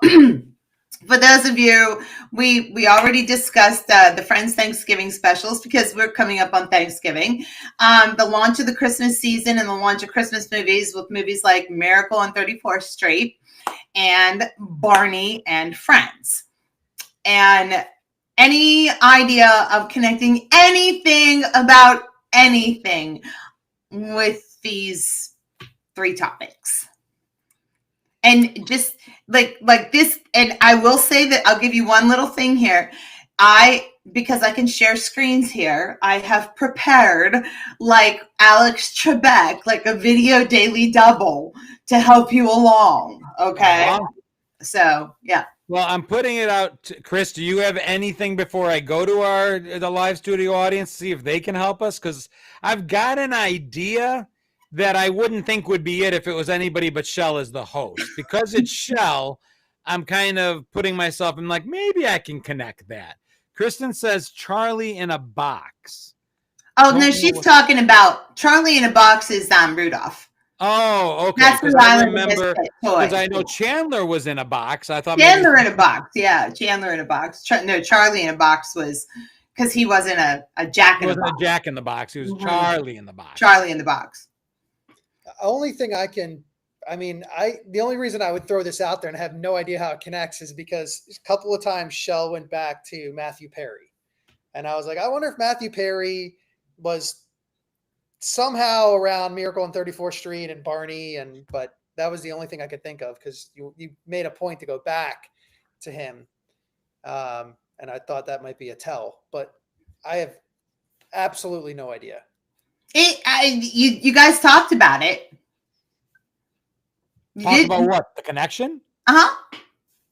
for those of you, we already discussed the Friends Thanksgiving specials because we're coming up on Thanksgiving. The launch of the Christmas season and the launch of Christmas movies with movies like Miracle on 34th Street and Barney and Friends. And any idea of connecting anything about anything with these 3 topics. And just like this, and I will say that I'll give you one little thing here. Because I can share screens here, I have prepared like Alex Trebek, like a video daily double to help you along. Okay. Uh-huh. So yeah. Well, I'm putting it out. Chris, do you have anything before I go to the live studio audience to see if they can help us? Because I've got an idea that I wouldn't think would be it if it was anybody but Shell as the host. Because it's Shell, I'm kind of putting myself in like, maybe I can connect that. Kristen says Charlie in a box. Oh, no, she's talking about Charlie in a box is Rudolph. Oh, okay. That's Because I remember, because I know Chandler was in a box. I thought Chandler in a box. Yeah, Chandler in a box. No, Charlie in a box was because he wasn't a Jack in the box. He wasn't a Jack in the box. He was Charlie in the box. Charlie in the box. The only thing the only reason I would throw this out there and have no idea how it connects is because a couple of times Shell went back to Matthew Perry. And I was like, I wonder if Matthew Perry was somehow around Miracle on 34th Street and Barney. But that was the only thing I could think of because you made a point to go back to him. And I thought that might be a tell, but I have absolutely no idea. You guys talked about it. Talk about what? The connection? Uh-huh.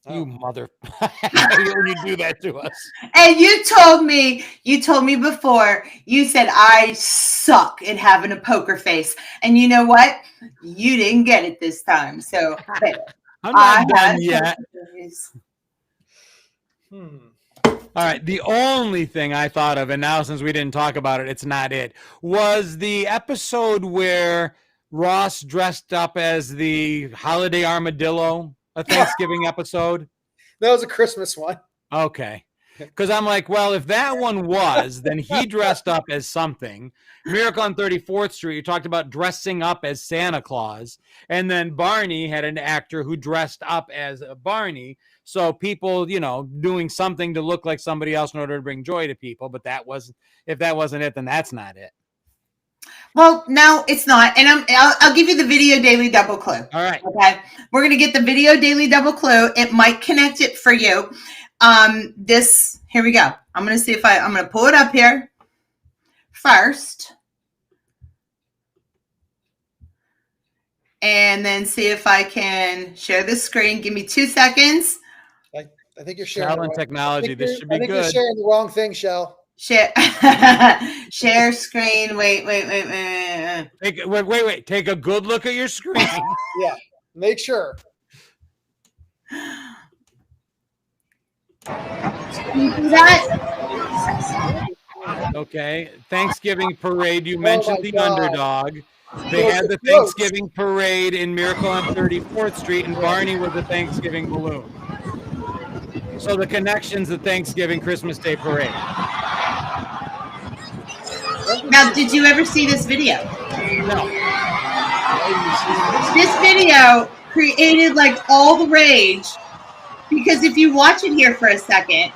You mother. When you do that to us. And you told me before, you said I suck at having a poker face. And you know what? You didn't get it this time. So I'm not done yet. All right. The only thing I thought of, and now since we didn't talk about it, it's not it, was the episode where Ross dressed up as the holiday armadillo, a Thanksgiving episode. That was a Christmas one. Okay. Because I'm like, well, if that one was, then he dressed up as something. Miracle on 34th Street, you talked about dressing up as Santa Claus. And then Barney had an actor who dressed up as Barney. So people, doing something to look like somebody else in order to bring joy to people. But if that wasn't it, then that's not it. Well, no, it's not. And I'll give you the video daily double clue. All right. Okay. We're going to get the video daily double clue. It might connect it for you. Here we go. I'm going to see if I'm going to pull it up here first. And then see if I can share the screen. Give me 2 seconds. I think you're sharing. Shell and technology. This should be good. I think you're sharing the wrong thing, Shell. Share screen. Wait. Wait. Take a good look at your screen. Yeah. Make sure. Can you do that? Okay. Thanksgiving parade. You mentioned the underdog. They had the Thanksgiving parade in Miracle on 34th Street, and Barney was the Thanksgiving balloon. So the connection's the Thanksgiving Christmas Day parade. Now, did you ever see this video? No. This video created like all the rage because if you watch it here for a second,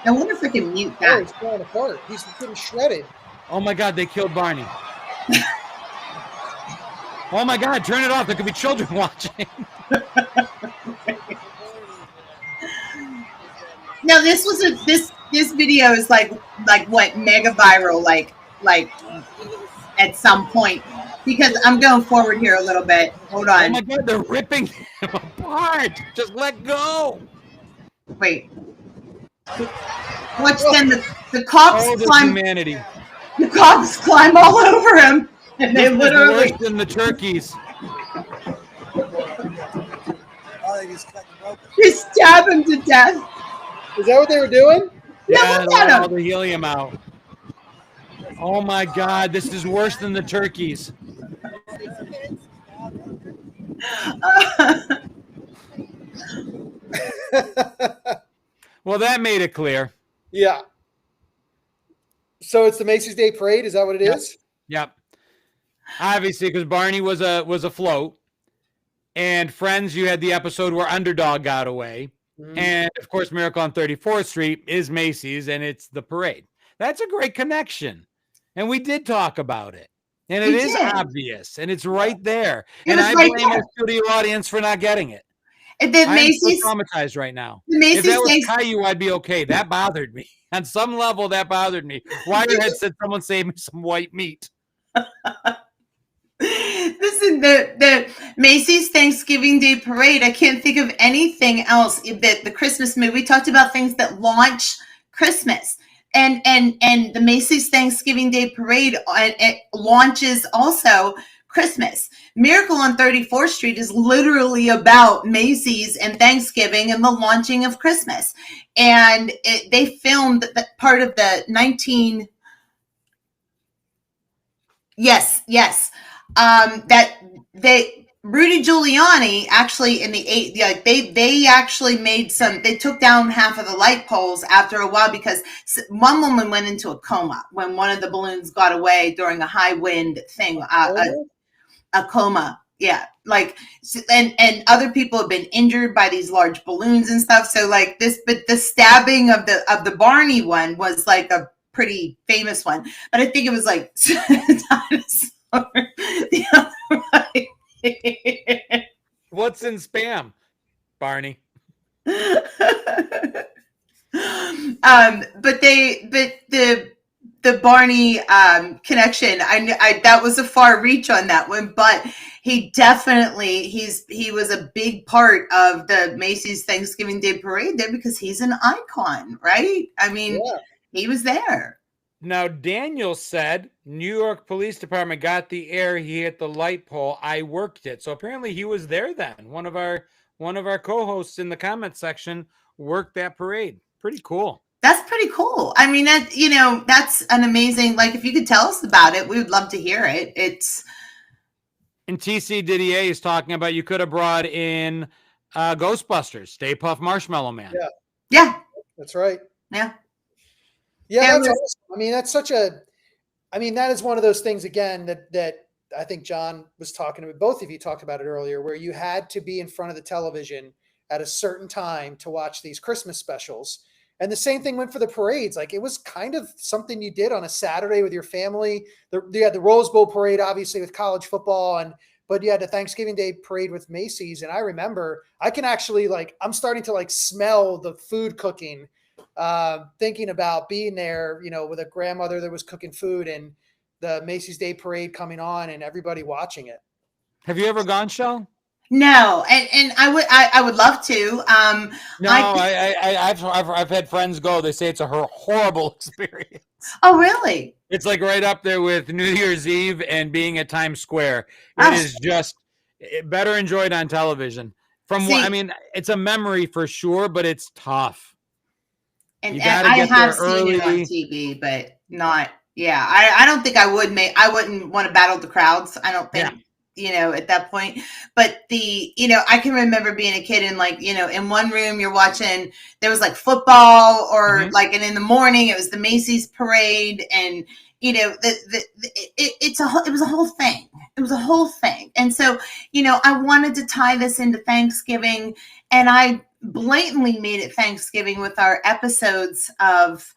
I wonder if I can mute that. Oh, he's falling apart. He's getting shredded. Oh my God, they killed Barney. Oh my God, turn it off. There could be children watching. No, this video is like what mega viral like at some point because I'm going forward here a little bit. Hold on. Oh my God, they're ripping him apart. Just let go. Wait. Watch then the cops climb. Humanity. The cops climb all over him, and they literally worse than the turkeys. They stab him to death. Is that what they were doing? Yeah, they let all the helium out. Oh my God, this is worse than the turkeys. Well, that made it clear. Yeah. So it's the Macy's Day Parade. Is that what it is? Yep. Obviously, because Barney was a float, and Friends, you had the episode where Underdog got away. And of course, Miracle on 34th Street is Macy's, and it's the parade. That's a great connection. And we did talk about it. And it is obvious, and it's right there. And I blame the studio audience for not getting it. And then I'm so Macy's traumatized right now. Macy's If that was Caillou, I'd be okay. That bothered me. On some level, that bothered me. Wirehead said someone saved me some white meat. Listen, the Macy's Thanksgiving Day Parade, I can't think of anything else that the Christmas movie. We talked about things that launch Christmas. And the Macy's Thanksgiving Day Parade, it launches also Christmas. Miracle on 34th Street is literally about Macy's and Thanksgiving and the launching of Christmas. And they filmed that part of the that Rudy Giuliani actually in the they actually made they took down half of the light poles after a while because one woman went into a coma when one of the balloons got away during a high wind thing, a coma. Yeah. Like, and other people have been injured by these large balloons and stuff. So like this, but the stabbing of the Barney one was like a pretty famous one, but I think it was like the other way. What's in spam, Barney? But the Barney connection, I that was a far reach on that one, but he definitely he was a big part of the Macy's Thanksgiving Day Parade there because he's an icon, right? I mean, he was there. Now, Daniel said New York Police Department got the air. He hit the light pole. I worked it. So apparently he was there then. One of our co-hosts in the comment section worked that parade. Pretty cool. That's pretty cool. I mean, that's an amazing, like, if you could tell us about it, we would love to hear it. And TC Didier is talking about you could have brought in Ghostbusters, Stay Puft Marshmallow Man. Yeah. That's right. Yeah. Yeah, that's awesome. I mean, that is one of those things again that I think John was talking about. Both of you talked about it earlier, where you had to be in front of the television at a certain time to watch these Christmas specials. And the same thing went for the parades. Like, it was kind of something you did on a Saturday with your family. You had the Rose Bowl parade, obviously, with college football, but you had the Thanksgiving Day parade with Macy's. And I remember I can actually I'm starting to smell the food cooking, thinking about being there, with a grandmother that was cooking food and the Macy's Day Parade coming on and everybody watching it. Have you ever gone, Shell? No, and I would love to. No, I've had friends go. They say it's a horrible experience. Oh, really? It's like right up there with New Year's Eve and being at Times Square. It is just better enjoyed on television. It's a memory for sure, but it's tough. And I have seen it on TV, but not. Yeah, I don't think I wouldn't want to battle the crowds. I don't think. Yeah. At that point, but I can remember being a kid and in one room you're watching, there was football or and in the morning it was the Macy's parade and it was a whole thing. It was a whole thing. And so, I wanted to tie this into Thanksgiving and I blatantly made it Thanksgiving with our episodes of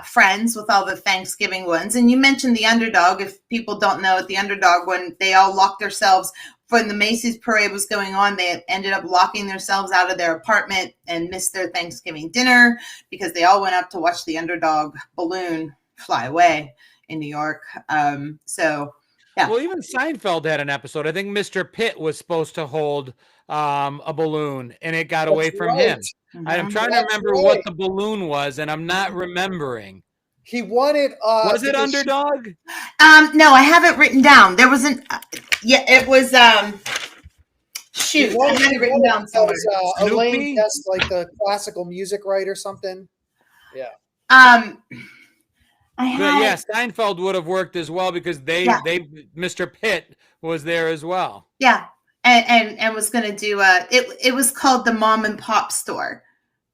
Friends with all the Thanksgiving ones. And you mentioned the Underdog. If people don't know it, the Underdog, when they all locked themselves when the Macy's parade was going on, they ended up locking themselves out of their apartment and missed their Thanksgiving dinner because they all went up to watch the Underdog balloon fly away in New York. Yeah. Well, even Seinfeld had an episode. I think Mr. Pitt was supposed to hold a balloon and it got away from him. Mm-hmm. I'm trying to remember what the balloon was, and I'm not remembering. He wanted. Was it Underdog? No, I have it written down. There wasn't. It was. Shoot, I had it written down somewhere. Elaine Guest, like the classical music writer or something. Yeah. Seinfeld would have worked as well because Mr. Pitt was there as well. Yeah. And was going to do it was called the Mom and Pop Store,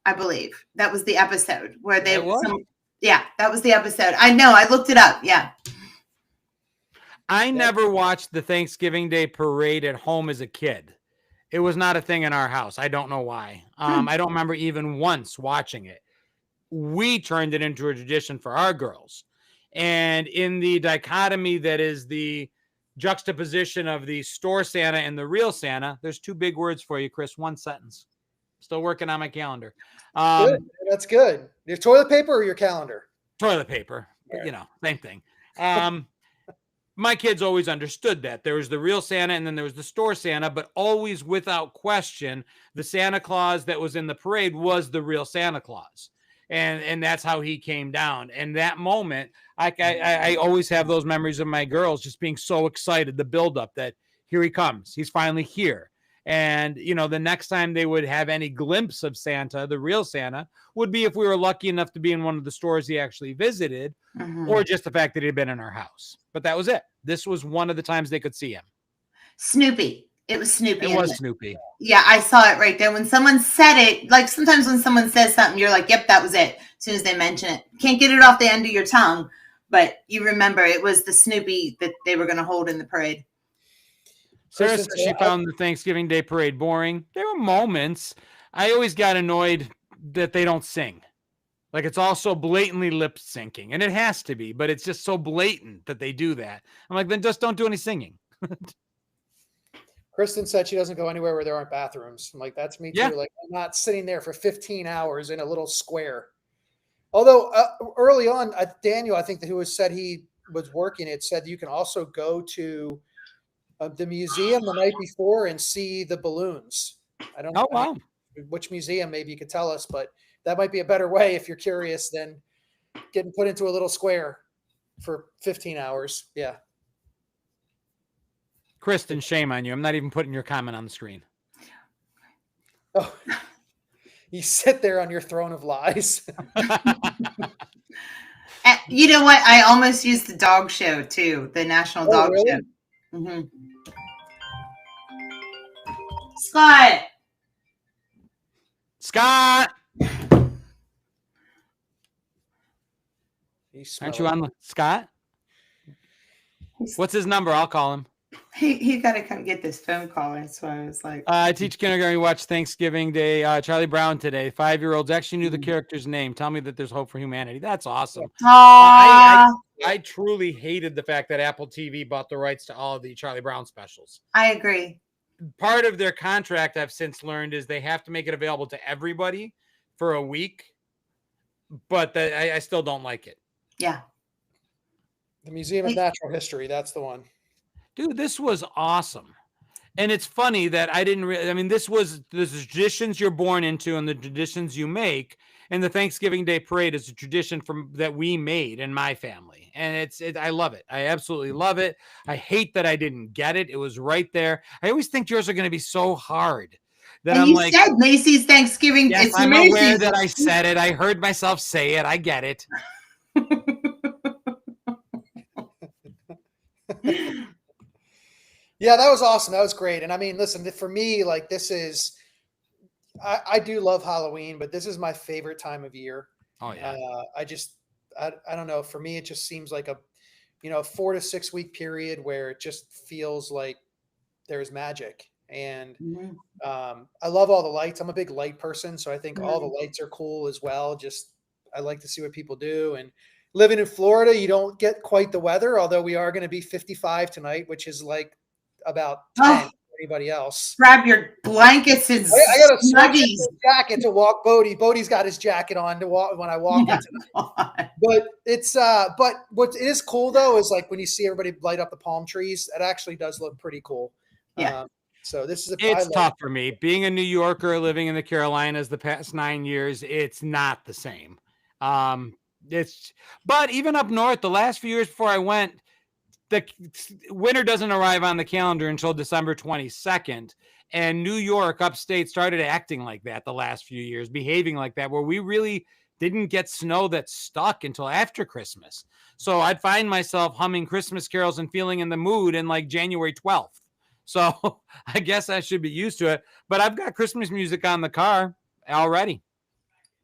I believe. That was the episode where they that was the episode. I know, I looked it up. Yeah. I never watched the Thanksgiving Day parade at home as a kid. It was not a thing in our house. I don't know why. I don't remember even once watching it. We turned it into a tradition for our girls. And in the dichotomy that is the juxtaposition of the store Santa and the real Santa, there's two big words for you, Chris. One sentence. Still working on my calendar. Good. That's good. Your toilet paper or your calendar? Toilet paper, but, same thing. My kids always understood that there was the real Santa and then there was the store Santa, but always without question, the Santa Claus that was in the parade was the real Santa Claus. And that's how he came down. And that moment, I always have those memories of my girls just being so excited, the buildup that here he comes. He's finally here. And, the next time they would have any glimpse of Santa, the real Santa, would be if we were lucky enough to be in one of the stores he actually visited, or just the fact that he'd been in our house. But that was it. This was one of the times they could see him. Snoopy. It was Snoopy. It was Snoopy. Yeah, I saw it right there. When someone said it, like sometimes when someone says something, you're like, yep, that was it. As soon as they mention it. Can't get it off the end of your tongue, but you remember it was the Snoopy that they were going to hold in the parade. Sarah says she found the Thanksgiving Day parade boring. There were moments. I always got annoyed that they don't sing. Like it's all so blatantly lip syncing, and it has to be, but it's just so blatant that they do that. I'm like, then just don't do any singing. Kristen said she doesn't go anywhere where there aren't bathrooms. I'm like, that's me too. Yeah. Like, I'm not sitting there for 15 hours in a little square. Although early on, Daniel, I think who said he was working it, said you can also go to the museum the night before and see the balloons. I don't know which museum, maybe you could tell us, but that might be a better way if you're curious than getting put into a little square for 15 hours. Yeah. Kristen, shame on you. I'm not even putting your comment on the screen. Oh, you sit there on your throne of lies. You know what? I almost used the dog show too, the National Dog really? Show. Mm-hmm. Scott! Aren't you on, Scott? What's his number? I'll call him. He got to come get this phone call. That's why I was like, I teach kindergarten. We watched Thanksgiving Day. Charlie Brown today. 5-year-olds actually knew the character's name. Tell me that there's hope for humanity. That's awesome. I truly hated the fact that Apple TV bought the rights to all of the Charlie Brown specials. I agree. Part of their contract, I've since learned, is they have to make it available to everybody for a week. But I still don't like it. Yeah. The Museum of Natural History. That's the one. Dude, this was awesome. And it's funny that I didn't really, this was the traditions you're born into and the traditions you make. And the Thanksgiving Day parade is a tradition that we made in my family. And I love it. I absolutely love it. I hate that I didn't get it. It was right there. I always think yours are going to be so hard that and I'm like, said Macy's Thanksgiving. Yes, it's I'm Macy's. aware that I said it. I heard myself say it. I get it. Yeah, that was awesome. That was great. And listen, for me, like I do love Halloween, but this is my favorite time of year. Oh yeah. I don't know. For me, it just seems like a 4 to 6 week period where it just feels like there's magic. And I love all the lights. I'm a big light person, so I think all the lights are cool as well. Just I like to see what people do. And living in Florida, you don't get quite the weather, although we are going to be 55 tonight, which is like about 10 for anybody else. Grab your blankets and I got a snuggies jacket to walk Bodie. Bodie's got his jacket on to walk when I walk. But it's but what is cool though is like when you see everybody light up the palm trees, it actually does look pretty cool. Yeah. So this is it's tough for me being a New Yorker living in the Carolinas the past 9 years. It's not the same. But even up north, the last few years before I went, the winter doesn't arrive on the calendar until December 22nd. And New York upstate started acting like that the last few years, behaving like that, where we really didn't get snow that stuck until after Christmas. So I'd find myself humming Christmas carols and feeling in the mood in like January 12th. So I guess I should be used to it. But I've got Christmas music on the car already.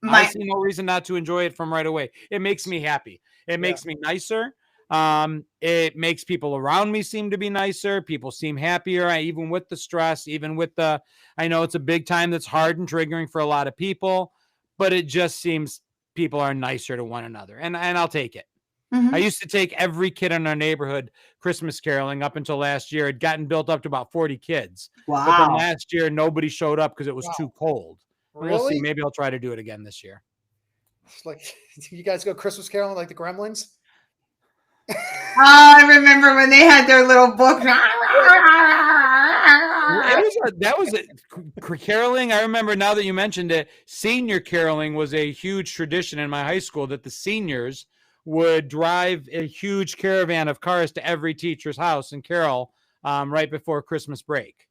I see no reason not to enjoy it from right away. It makes me happy. It makes me nicer. It makes people around me seem to be nicer. People seem happier, even with the stress, even with I know it's a big time that's hard and triggering for a lot of people, but it just seems people are nicer to one another. And I'll take it. I used to take every kid in our neighborhood Christmas caroling up until last year. It had gotten built up to about 40 kids. Wow. But then last year, nobody showed up because it was too cold. Really? We'll see. Maybe I'll try to do it again this year. It's like, you guys go Christmas caroling like the Gremlins? I remember when they had their little book. Caroling. I remember, now that you mentioned it, senior caroling was a huge tradition in my high school, that the seniors would drive a huge caravan of cars to every teacher's house and carol right before Christmas break.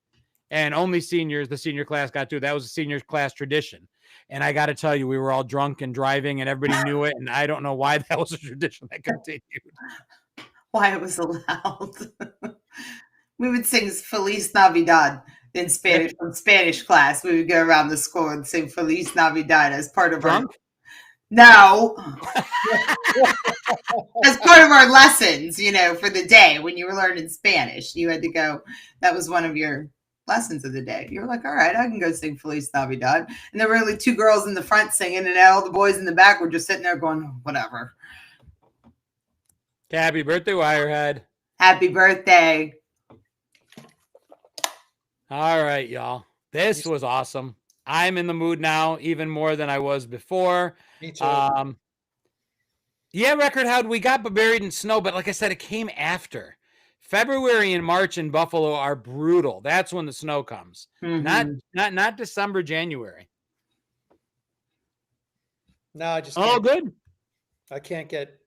And only seniors, the senior class, got to. That was a senior class tradition. And I got to tell you, we were all drunk and driving, and everybody knew it. And I don't know why that was a tradition that continued. Why it was allowed. We would sing Feliz Navidad in Spanish from Spanish class. We would go around the school and sing Feliz Navidad as part of Drunk? No. As part of our lessons, for the day when you were learning Spanish. You had to go. That was one of your lessons of the day. You were like, all right, I can go sing Feliz Navidad. And there were only 2 girls in the front singing, and all the boys in the back were just sitting there going, oh, whatever. Happy birthday, Wirehead. Happy birthday. All right, y'all. This was awesome. I'm in the mood now, even more than I was before. Me too. Yeah, Record Hound, we got buried in snow, but like I said, it came after. February and March in Buffalo are brutal. That's when the snow comes. Not December, January. No, I just can't. Good. I can't get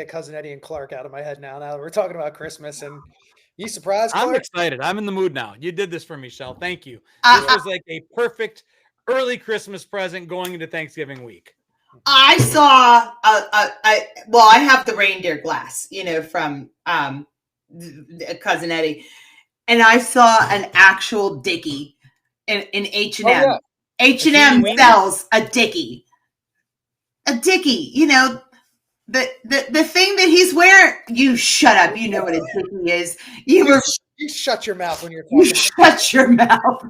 Cousin Eddie and Clark out of my head now. Now that we're talking about Christmas, and you surprised, Clark? I'm excited. I'm in the mood now. You did this for me, Shell. Thank you. This was like a perfect early Christmas present going into Thanksgiving week. I saw I have the reindeer glass, from Cousin Eddie, and I saw an actual Dickie in H&M. Oh, yeah. H&M sells a Dickie. A Dickie, the thing that he's wearing. You shut up. You know what a Dickie is. You shut your mouth when you're talking. You shut your mouth.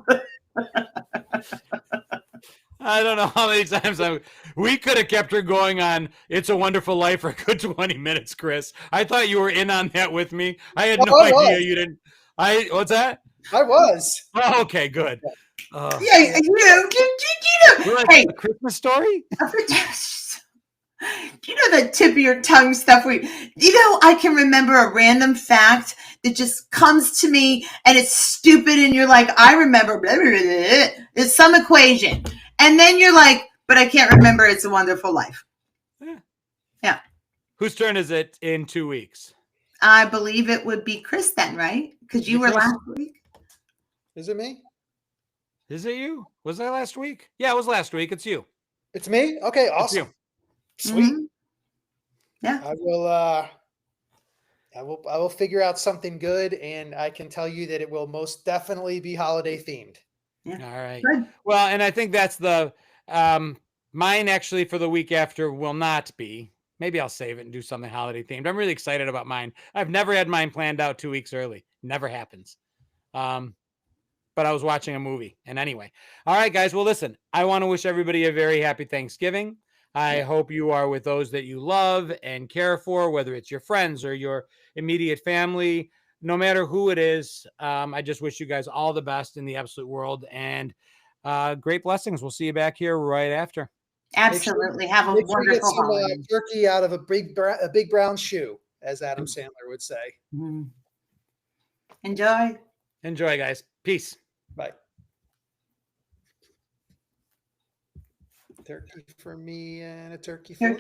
I don't know how many times we could have kept her going on It's a Wonderful Life for a good 20 minutes, Chris. I thought you were in on that with me. I had no idea you didn't. What's that? I was. Oh, okay, good. Yeah, like hey, a Christmas Story? The tip of your tongue stuff. I can remember a random fact that just comes to me and it's stupid, and you're like, I remember blah, blah, blah, blah. It's some equation. And then you're like, but I can't remember It's a Wonderful Life. Yeah. Whose turn is it in 2 weeks? I believe it would be Chris then, right? Because you were last week. Is it me? Is it you? Was I last week? Yeah, it was last week. It's you. It's me? Okay, awesome. Sweet. Mm-hmm. Yeah. I will figure out something good, and I can tell you that it will most definitely be holiday themed. Yeah. All right. Good. Well, and I think that's the mine actually for the week after will not be. Maybe I'll save it and do something holiday themed. I'm really excited about mine. I've never had mine planned out 2 weeks early. Never happens. But I was watching a movie. And anyway. All right, guys. Well, listen, I want to wish everybody a very happy Thanksgiving. I hope you are with those that you love and care for, whether it's your friends or your immediate family, no matter who it is. I just wish you guys all the best in the absolute world, and great blessings. We'll see you back here right after. Absolutely. Have a wonderful holiday. Turkey out of a big brown shoe, as Adam Sandler would say. Mm-hmm. Enjoy. Enjoy, guys. Peace. Bye. Turkey for me and a turkey for